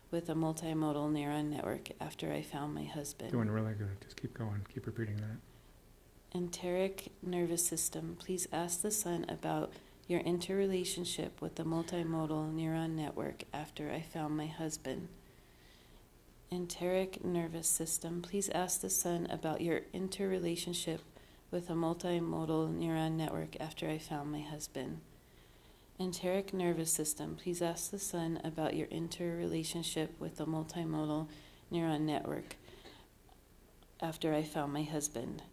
with a multimodal neuron network after I found my husband. Doing really good. Just keep going. Keep repeating that. Enteric nervous system, please ask the son about your interrelationship with the multimodal neuron network after I found my husband. Enteric nervous system, please ask the son about your interrelationship with a multimodal neuron network after I found my husband. Enteric nervous system, please ask the son about your interrelationship with the multimodal neuron network after I found my husband.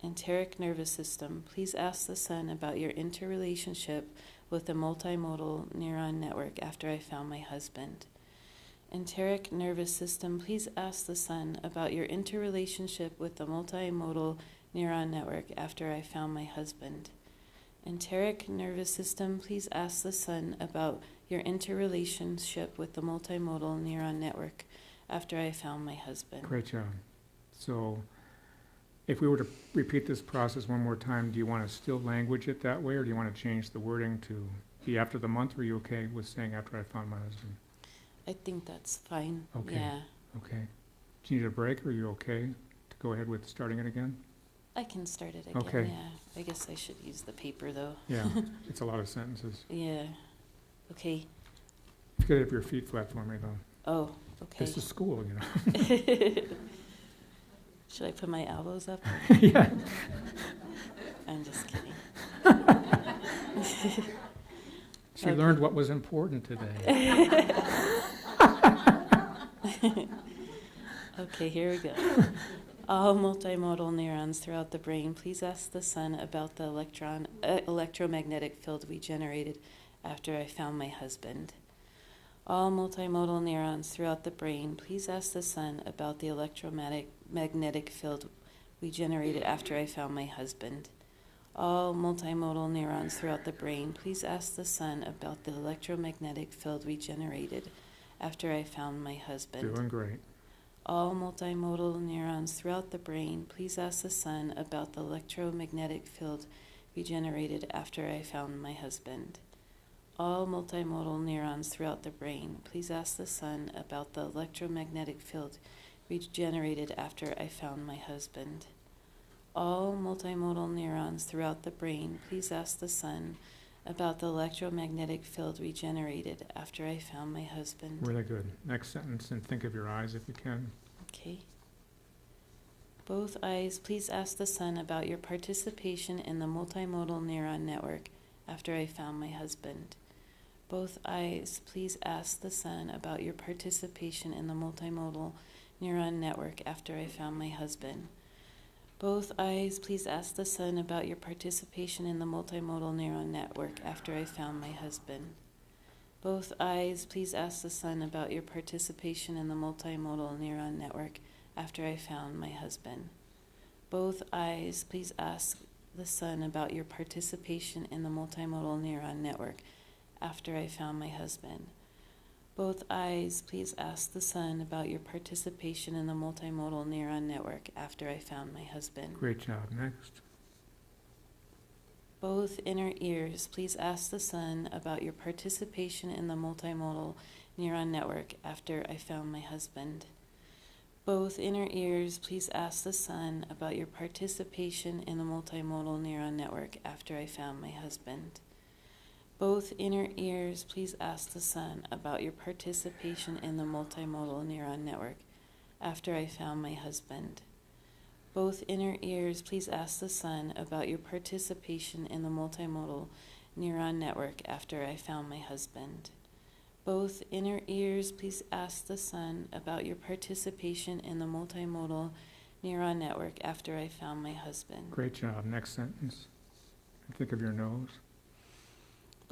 Enteric nervous system, please ask the son about your interrelationship with the multimodal neuron network after I found my husband. Enteric nervous system, please ask the son about your interrelationship with the multimodal neuron network after I found my husband. Enteric nervous system, please ask the son about your interrelationship with the multimodal neuron network after I found my husband. Great job. So if we were to repeat this process one more time, do you want to still language it that way, or do you want to change the wording to be after the month, or are you okay with saying after I found my husband? I think that's fine. Okay. Yeah. Okay. Do you need a break, or are you okay to go ahead with starting it again? I can start it again. Okay. Yeah. I guess I should use the paper though. Yeah, it's a lot of sentences. Yeah. Okay. You gotta have your feet flat for me, though. Oh, okay. This is school, you know. Should I put my elbows up? Yeah. I'm just kidding. She Okay. learned what was important today. Okay, here we go. All multimodal neurons throughout the brain, please ask the son about the electromagnetic field we generated after I found my husband. All multimodal neurons throughout the brain, please ask the son about the electromagnetic field we generated after I found my husband. All multimodal neurons throughout the brain, please ask the son about the electromagnetic field we generated after I found my husband. Doing great. All multimodal neurons throughout the brain, please ask the son about the electromagnetic field we generated after I found my husband. All multimodal neurons throughout the brain, please ask the son about the electromagnetic field we generated after I found my husband. All multimodal neurons throughout the brain, please ask the son about the electromagnetic field we generated after I found my husband. Really good. Next sentence, and think of your eyes if you can. Okay. Both eyes, please ask the son about your participation in the multimodal neuron network after I found my husband. Both eyes, please ask the son about your participation in the multimodal neuron network after I found my husband. Both eyes, please ask the son about your participation in the multimodal neuron network after I found my husband. Both eyes, please ask the son about your participation in the multimodal neuron network after I found my husband. Both eyes, please ask the son about your participation in the multimodal neuron network after I found my husband. Both eyes, please ask the son about your participation in the multimodal neuron network after I found my husband. Great job. Next. Both inner ears, please ask the son about your participation in the multimodal neuron network after I found my husband. Both inner ears, please ask the son about your participation in the multimodal neuron network after I found my husband. Both inner ears, please ask the sun about your participation in the multimodal neuron network after I found my husband. Both inner ears, please ask the sun about your participation in the multimodal neuron network after I found my husband. Both inner ears, please ask the sun about your participation in the multimodal neuron network after I found my husband. Great job. Next sentence. Think of your nose.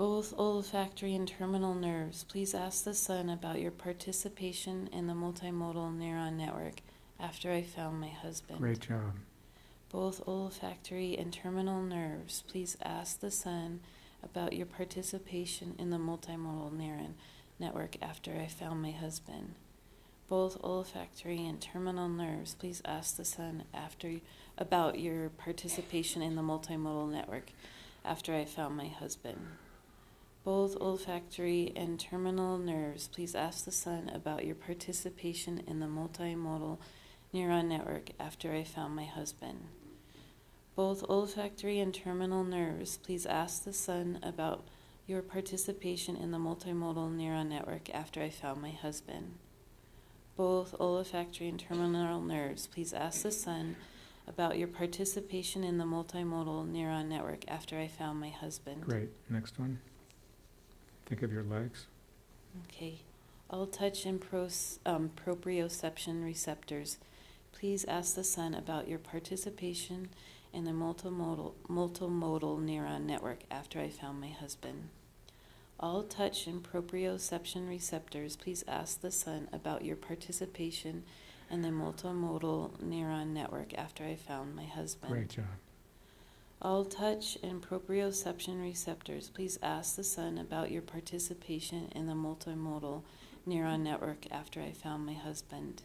Both olfactory and terminal nerves, please ask the sun about your participation in the multimodal neuron network after I found my husband. Great job. Both olfactory and terminal nerves, please ask the sun about your participation in the multimodal neuron network after I found my husband. Both olfactory and terminal nerves, please ask the sun about your participation in the multimodal network after I found my husband. Both olfactory and terminal nerves, please ask the sun about your participation in the multimodal neuron network after I found my husband. Both olfactory and terminal nerves, please ask the sun about your participation in the multimodal neuron network after I found my husband. Both olfactory and terminal nerves, please ask the sun about your participation in the multimodal neuron network after I found my husband. Great. Next one. Think of your legs. Okay. All touch and proprioception receptors, please ask the sun about your participation in the multimodal neuron network after I found my husband. All touch and proprioception receptors, please ask the sun about your participation in the multimodal neuron network after I found my husband. Great job. All touch and proprioception receptors, please ask the sun about your participation in the multimodal neuron network after I found my husband.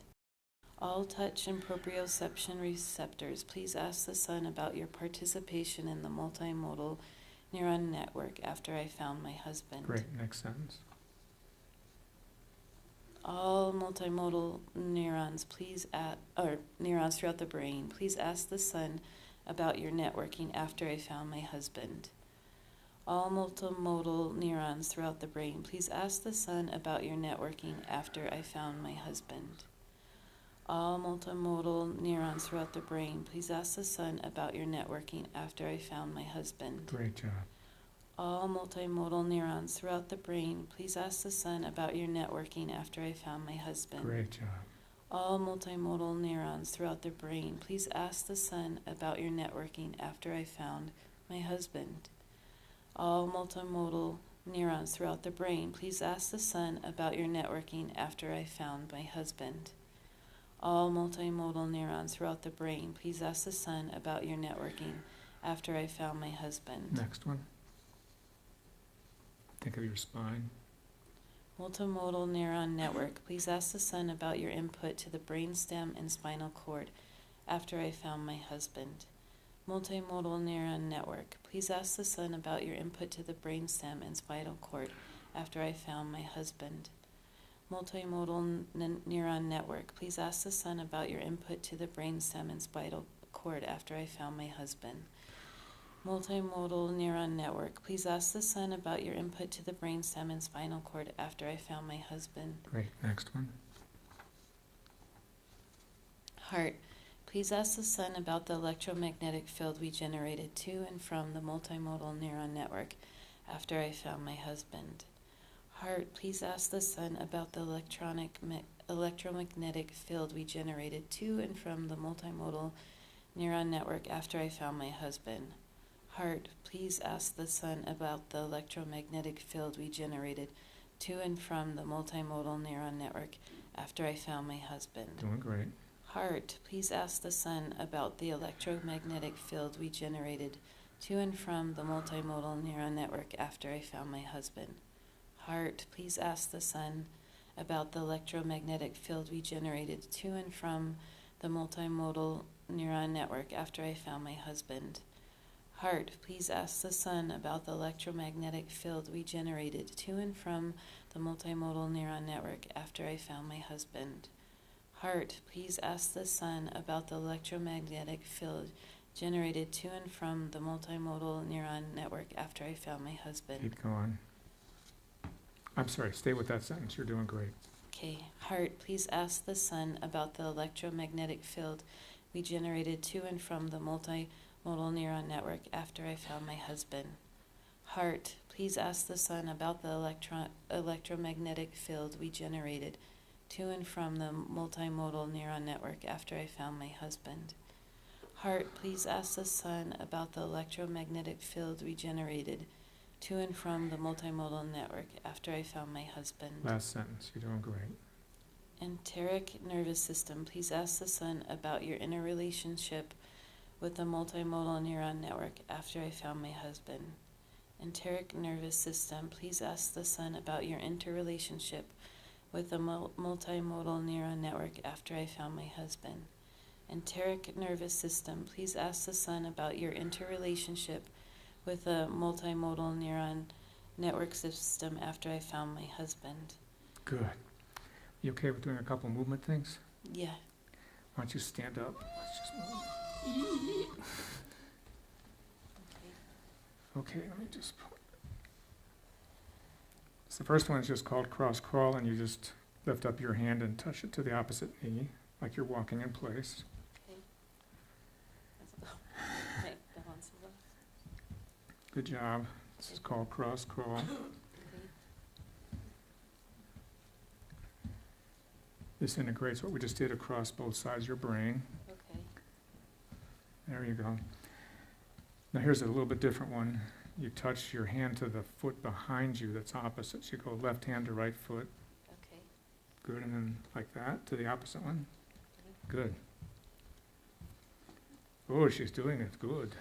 All touch and proprioception receptors, please ask the sun about your participation in the multimodal neuron network after I found my husband. Great. Next sentence. All multimodal neurons, neurons throughout the brain, please ask the sun about your networking after I found my husband. All multimodal neurons throughout the brain, please ask the sun about your networking after I found my husband. All multimodal neurons throughout the brain, please ask the sun about your networking after I found my husband. Great job. All multimodal neurons throughout the brain, please ask the sun about your networking after I found my husband. Great job. All multimodal neurons throughout the brain, please ask the sun about your networking after I found my husband. All multimodal neurons throughout the brain, please ask the sun about your networking after I found my husband. All multimodal neurons throughout the brain, please ask the sun about your networking after I found my husband. Next one. Think of your spine. Multimodal neuron network, please ask the sun about your input to the brainstem and spinal cord after I found my husband. Multimodal neuron network, please ask the sun about your input to the brainstem and spinal cord after I found my husband. Multimodal neuron network, please ask the sun about your input to the brainstem and spinal cord after I found my husband. Multimodal neuron network, please ask the sun about your input to the brainstem and spinal cord after I found my husband. Great. Next one. Heart, please ask the sun about the electromagnetic field we generated to and from the multimodal neuron network after I found my husband. Heart, please ask the sun about the electromagnetic field we generated to and from the multimodal neuron network after I found my husband. Heart, please ask the sun about the electromagnetic field we generated to and from the multimodal neuron network after I found my husband. Doing great. Heart, please ask the sun about the electromagnetic field we generated to and from the multimodal neuron network after I found my husband. Heart, please ask the sun about the electromagnetic field we generated to and from the multimodal neuron network after I found my husband. Heart, please ask the sun about the electromagnetic field we generated to and from the multimodal neuron network after I found my husband. Heart, please ask the sun about the electromagnetic field generated to and from the multimodal neuron network after I found my husband. Keep going. I'm sorry, stay with that sentence. You're doing great. Okay. Heart, please ask the sun about the electromagnetic field we generated to and from the multimodal neuron network after I found my husband. Heart, please ask the sun about the electromagnetic field we generated to and from the multimodal neuron network after I found my husband. Heart, please ask the sun about the electromagnetic field we generated to and from the multimodal network after I found my husband. Last sentence. You're doing great. Enteric nervous system, please ask the sun about your interrelationship with the multimodal neuron network after I found my husband. Enteric nervous system, please ask the sun about your interrelationship with the multimodal neuron network after I found my husband. Enteric nervous system, please ask the sun about your interrelationship with the multimodal neuron network system after I found my husband. Good. You okay with doing a couple movement things? Yeah. Why don't you stand up? Let's just move. Okay, let me just. So the first one is just called cross crawl, and you just lift up your hand and touch it to the opposite knee, like you're walking in place. Okay, balance it up. Good job. This is called cross crawl. This integrates what we just did across both sides of your brain. Okay. There you go. Now here's a little bit different one. You touch your hand to the foot behind you that's opposite. So you go left hand to right foot. Okay. Good, and then like that to the opposite one. Good. Oh, she's doing it. Good.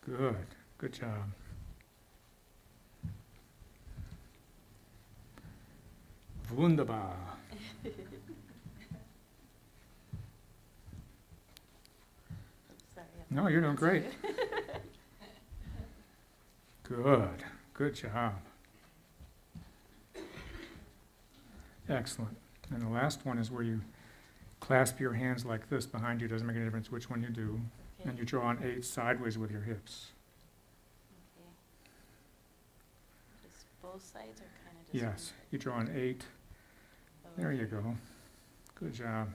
Good. Good job. Wunderbar. Sorry. No, you're doing great. Good. Good job. Excellent. And the last one is where you clasp your hands like this behind you. Doesn't make any difference which one you do. Okay. And you draw an 8 sideways with your hips. Okay. Just both sides or kind of just Yes. You draw an 8. one? There you Okay. go. Good job.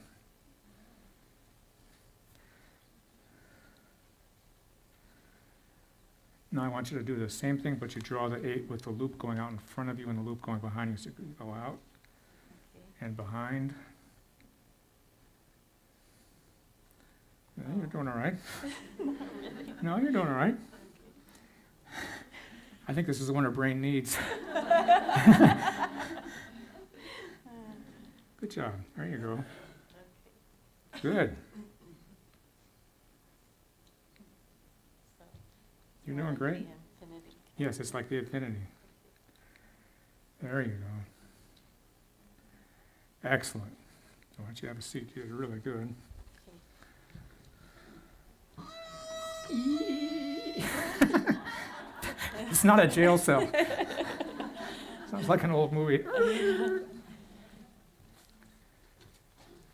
Now I want you to do the same thing, but you draw the 8 with the loop going out in front of you and the loop going behind you. So you go out Okay. and behind. Yeah, you're doing all right. No, you're doing all right. I think this is the one our brain needs. Good job. There you go. Good. So, You're more doing like great. the infinity. Yes, it's like the infinity. There you go. Excellent. Why don't you have a seat? You're really good. It's not a jail cell. Sounds like an old movie.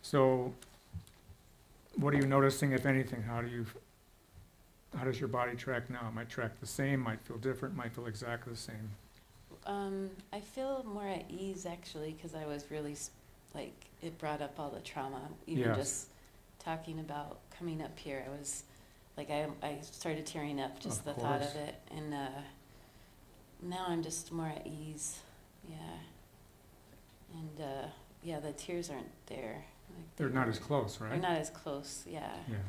So, what are you noticing, if anything? How does your body track now? It might track the same, might feel different, might feel exactly the same. I feel more at ease actually because I was really it brought up all the trauma. Even Yes. just talking about coming up here, I was like I started tearing up just Of the thought course. of it, and now I'm just more at ease. Yeah, and yeah, the tears aren't there. Like They're they not were. as close, They're right? not as close. Yeah. Yes.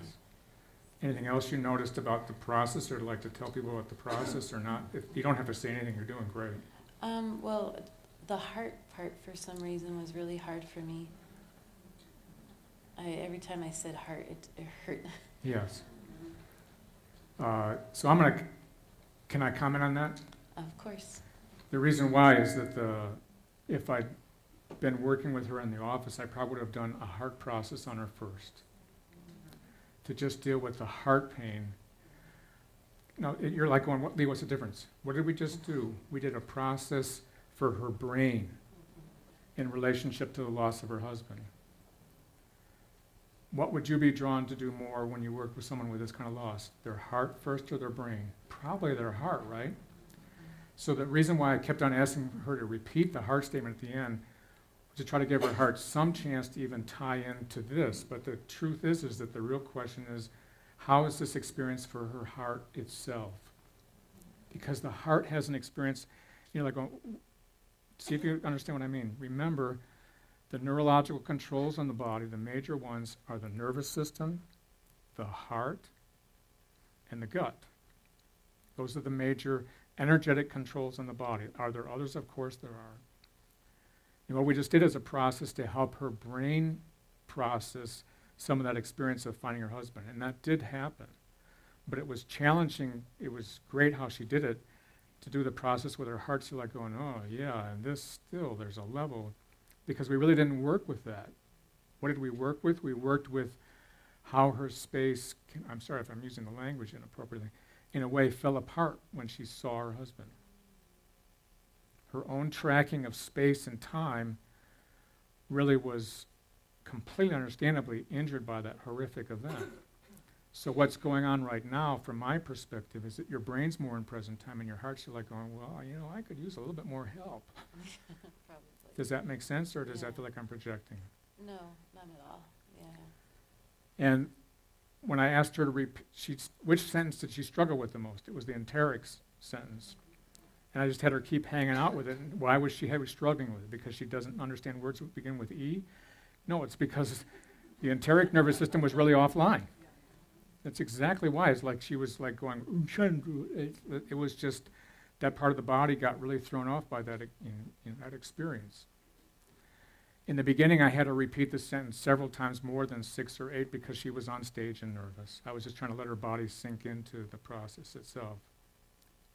Anything else you noticed about the process, or like to tell people about the process, or not? If you don't have to say anything, you're doing great. Well, the heart part for some reason was really hard for me. Every time I said heart, it hurt. Yes. So can I comment on that? Of course. The reason why is that if I'd been working with her in the office, I probably would have done a heart process on her first, to just deal with the heart pain. Now, you're like going, Lee, what's the difference? What did we just do? We did a process for her brain in relationship to the loss of her husband. what would you be drawn to do more when you work with someone with this kind of loss? Their heart first or their brain? Probably their heart, right? So the reason why I kept on asking her to repeat the heart statement at the end was to try to give her heart some chance to even tie into this. But the truth is that the real question is, how is this experience for her heart itself? Because the heart has an experience, like, see if you understand what I mean. Remember, the neurological controls on the body, the major ones, are the nervous system, the heart, and the gut. Those are the major energetic controls on the body. Are there others? Of course there are. And what we just did is a process to help her brain process some of that experience of finding her husband. And that did happen. But it was challenging. It was great how she did it, to do the process with her heart still like going, oh yeah, and this still, there's a level. Because we really didn't work with that. What did we work with? We worked with how her space, I'm sorry if I'm using the language inappropriately, in a way fell apart when she saw her husband. Her own tracking of space and time really was completely understandably injured by that horrific event. So what's going on right now, from my perspective, is that your brain's more in present time and your heart's still like going, well, I could use a little bit more help. Probably. Does that make sense, or does Yeah. that feel like I'm projecting? No, not at all. Yeah. And when I asked her to repeat, which sentence did she struggle with the most? It was the enteric sentence. And I just had her keep hanging out with it. And why was she struggling with it? Because she doesn't understand words that begin with E? No, it's because the enteric nervous system was really offline. That's exactly why. It's like she was like going, it was just that part of the body got really thrown off by that, that experience. In the beginning, I had her repeat the sentence several times more than 6 or 8 because she was on stage and nervous. I was just trying to let her body sink into the process itself.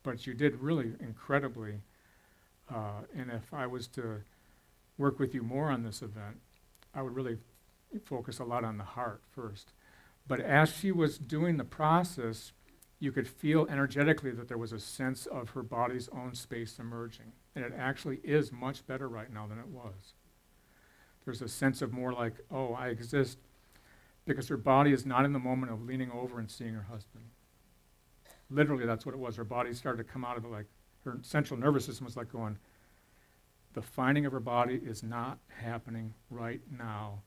But you did really incredibly, and if I was to work with you more on this event, I would really focus a lot on the heart first. But as she was doing the process, you could feel energetically that there was a sense of her body's own space emerging. And it actually is much better right now than it was. There's a sense of more like, oh, I exist, because her body is not in the moment of leaning over and seeing her husband. Literally, that's what it was. Her body started to come out of it, like her central nervous system was like going, the finding of her body is not happening right now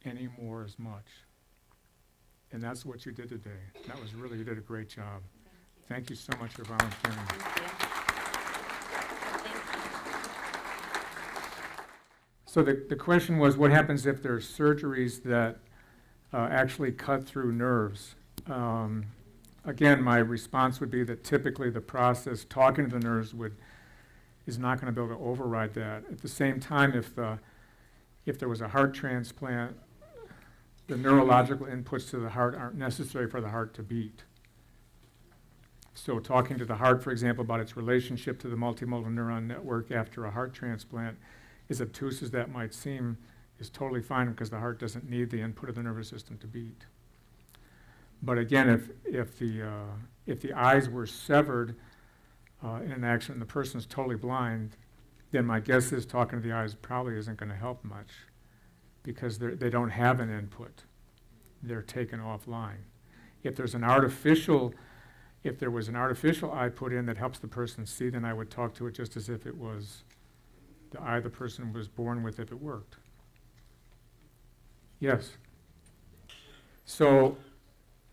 anymore as much. And that's what you did today. That was really, you did a great job. Thank you so much for volunteering. Thank you. So the question was, what happens if there's surgeries that actually cut through nerves? Again, my response would be that typically the process, talking to the nerves, is not going to be able to override that. At the same time, if there was a heart transplant, the neurological inputs to the heart aren't necessary for the heart to beat. So talking to the heart, for example, about its relationship to the multimodal neuron network after a heart transplant, as obtuse as that might seem, is totally fine because the heart doesn't need the input of the nervous system to beat. But again, if the eyes were severed in an accident and the person's totally blind, then my guess is talking to the eyes probably isn't going to help much, because they don't have an input. They're taken offline. If there was an artificial eye put in that helps the person see, then I would talk to it just as if it was the eye the person was born with, if it worked. Yes? So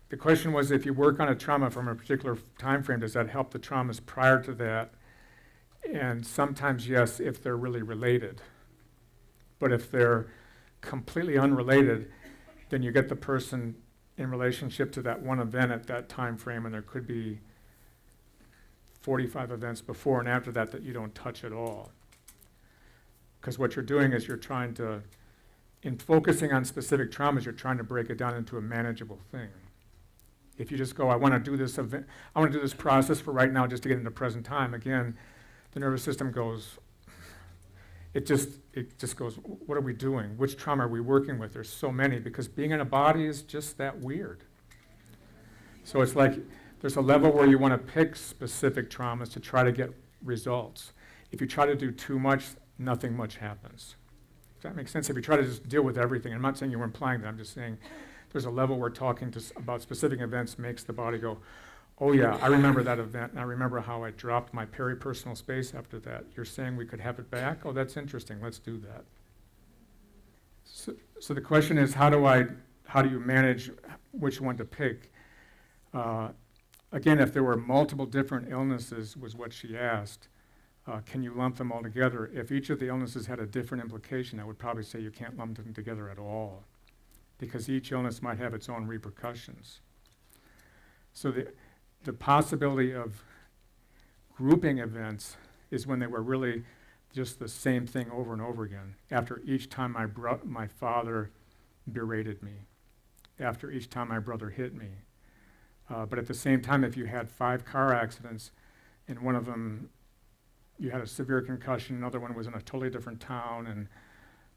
the question was, if you work on a trauma from a particular time frame, does that help the traumas prior to that? And sometimes yes, if they're really related. But if they're completely unrelated, then you get the person in relationship to that one event at that time frame, and there could be 45 events before and after that you don't touch at all. Because what you're doing is you're trying to, in focusing on specific traumas, you're trying to break it down into a manageable thing. If you just go, I want to do this event, I want to do this process for right now just to get into present time, again, the nervous system goes, it just goes, what are we doing? Which trauma are we working with? There's so many, because being in a body is just that weird. So it's like there's a level where you want to pick specific traumas to try to get results. If you try to do too much, nothing much happens. Does that make sense? If you try to just deal with everything, I'm not saying you were implying that, I'm just saying there's a level where talking about specific events makes the body go, oh yeah, I remember that event, and I remember how I dropped my peripersonal space after that. You're saying we could have it back? Oh, that's interesting. Let's do that. So the question is, how do you manage which one to pick? Again, if there were multiple different illnesses, was what she asked, can you lump them all together? If each of the illnesses had a different implication, I would probably say you can't lump them together at all, because each illness might have its own repercussions. So the possibility of grouping events is when they were really just the same thing over and over again. After each time my father berated me, after each time my brother hit me. But at the same time, if you had 5 car accidents, and one of them you had a severe concussion, another one was in a totally different town, and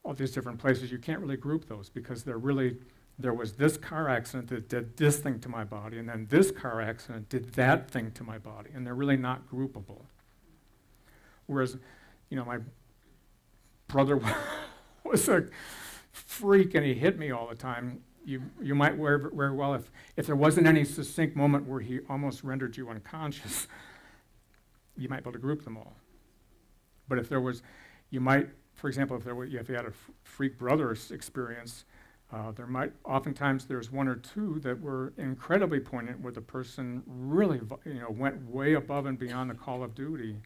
all these different places, you can't really group those, because there was this car accident that did this thing to my body, and then this car accident did that thing to my body, and they're really not groupable. Whereas, my brother was a freak and he hit me all the time. You might very well, if there wasn't any succinct moment where he almost rendered you unconscious, you might be able to group them all. But if there was, you might, for example, if you had a freak brother experience, oftentimes there's 1 or 2 that were incredibly poignant, where the person really, went way above and beyond the call of duty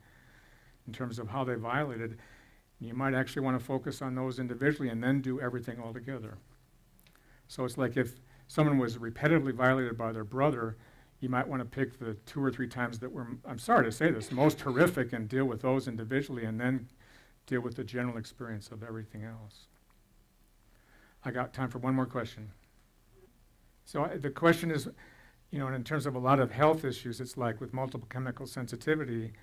in terms of how they violated. You might actually want to focus on those individually and then do everything all together. So it's like if someone was repetitively violated by their brother, you might want to pick the 2 or 3 times that were, I'm sorry to say this, most horrific, and deal with those individually, and then deal with the general experience of everything else. I got time for one more question. So the question is, in terms of a lot of health issues, it's like with multiple chemical sensitivity,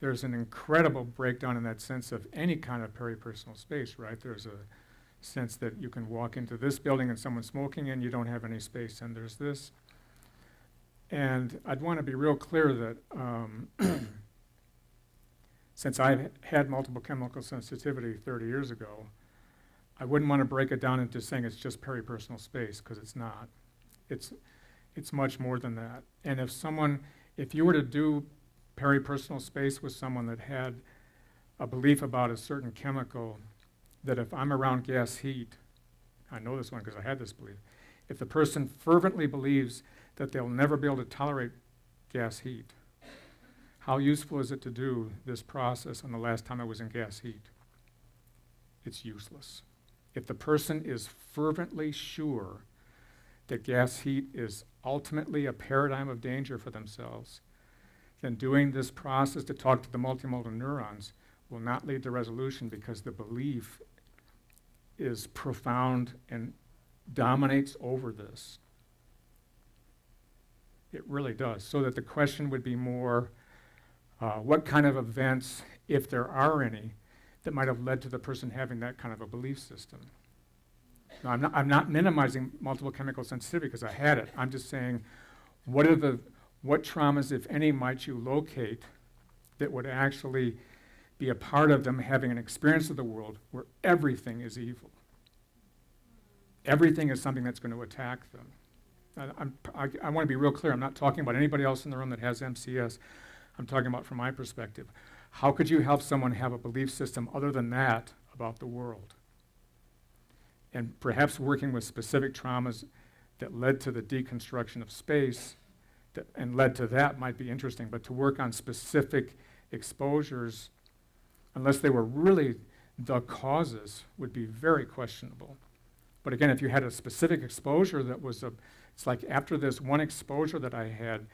there's an incredible breakdown in that sense of any kind of peripersonal space, right? There's a sense that you can walk into this building and someone's smoking and you don't have any space, and there's this. And I'd want to be real clear that since I had multiple chemical sensitivity 30 years ago, I wouldn't want to break it down into saying it's just peripersonal space, because it's not. It's much more than that. And if you were to do peripersonal space with someone that had a belief about a certain chemical, that if I'm around gas heat, I know this one because I had this belief, if the person fervently believes that they'll never be able to tolerate gas heat, how useful is it to do this process on the last time I was in gas heat? It's useless. If the person is fervently sure that gas heat is ultimately a paradigm of danger for themselves, then doing this process to talk to the multimodal neurons will not lead to resolution, because the belief is profound and dominates over this. It really does. So that the question would be more, what kind of events, if there are any, that might have led to the person having that kind of a belief system. Now, I'm not minimizing multiple chemical sensitivity because I had it. I'm just saying, what traumas, if any, might you locate that would actually be a part of them having an experience of the world where everything is evil? Everything is something that's going to attack them. I want to be real clear. I'm not talking about anybody else in the room that has MCS. I'm talking about from my perspective. How could you help someone have a belief system other than that about the world? And perhaps working with specific traumas that led to the deconstruction of space and led to that might be interesting, but to work on specific exposures, unless they were really the causes, would be very questionable. But again, if you had a specific exposure that was it's like after this one exposure that I had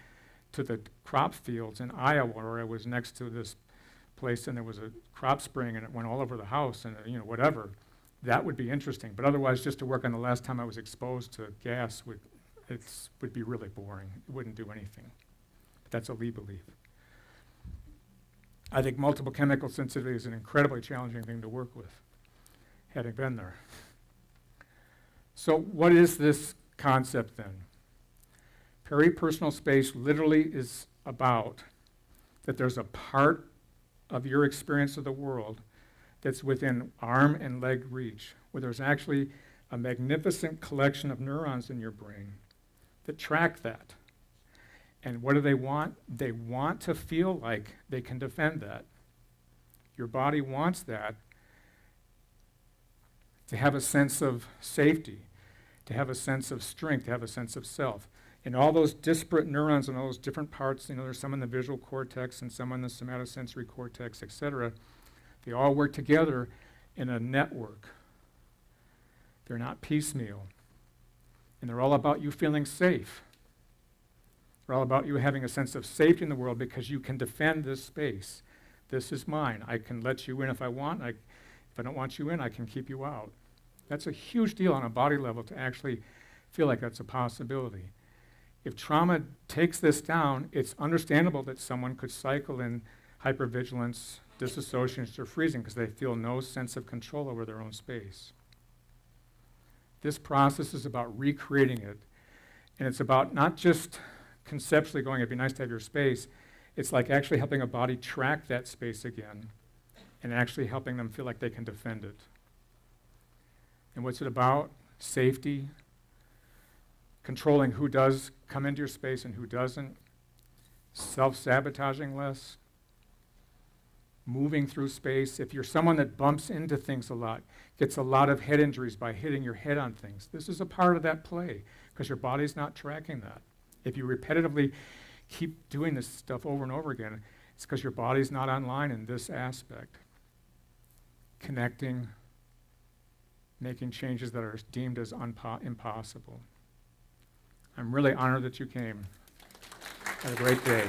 to the crop fields in Iowa, where I was next to this place and there was a crop spraying and it went all over the house and whatever, that would be interesting. But otherwise, just to work on the last time I was exposed to gas would be really boring. It wouldn't do anything. But that's a Lee belief. I think multiple chemical sensitivity is an incredibly challenging thing to work with, having been there. So what is this concept then? Peripersonal space literally is about that there's a part of your experience of the world that's within arm and leg reach, where there's actually a magnificent collection of neurons in your brain that track that. And what do they want? They want to feel like they can defend that. Your body wants that to have a sense of safety, to have a sense of strength, to have a sense of self. And all those disparate neurons and all those different parts, there's some in the visual cortex and some in the somatosensory cortex, etc. They all work together in a network. They're not piecemeal. And they're all about you feeling safe. They're all about you having a sense of safety in the world because you can defend this space. This is mine. I can let you in if I want. If I don't want you in, I can keep you out. That's a huge deal on a body level to actually feel like that's a possibility. If trauma takes this down, it's understandable that someone could cycle in hypervigilance, dissociation, or freezing because they feel no sense of control over their own space. This process is about recreating it. And it's about not just conceptually going, it'd be nice to have your space. It's like actually helping a body track that space again and actually helping them feel like they can defend it. And what's it about? Safety, controlling who does come into your space and who doesn't, self-sabotaging less, moving through space. If you're someone that bumps into things a lot, gets a lot of head injuries by hitting your head on things, this is a part of that play because your body's not tracking that. If you repetitively keep doing this stuff over and over again, it's because your body's not online in this aspect. Connecting, making changes that are deemed as impossible. I'm really honored that you came. Have a great day.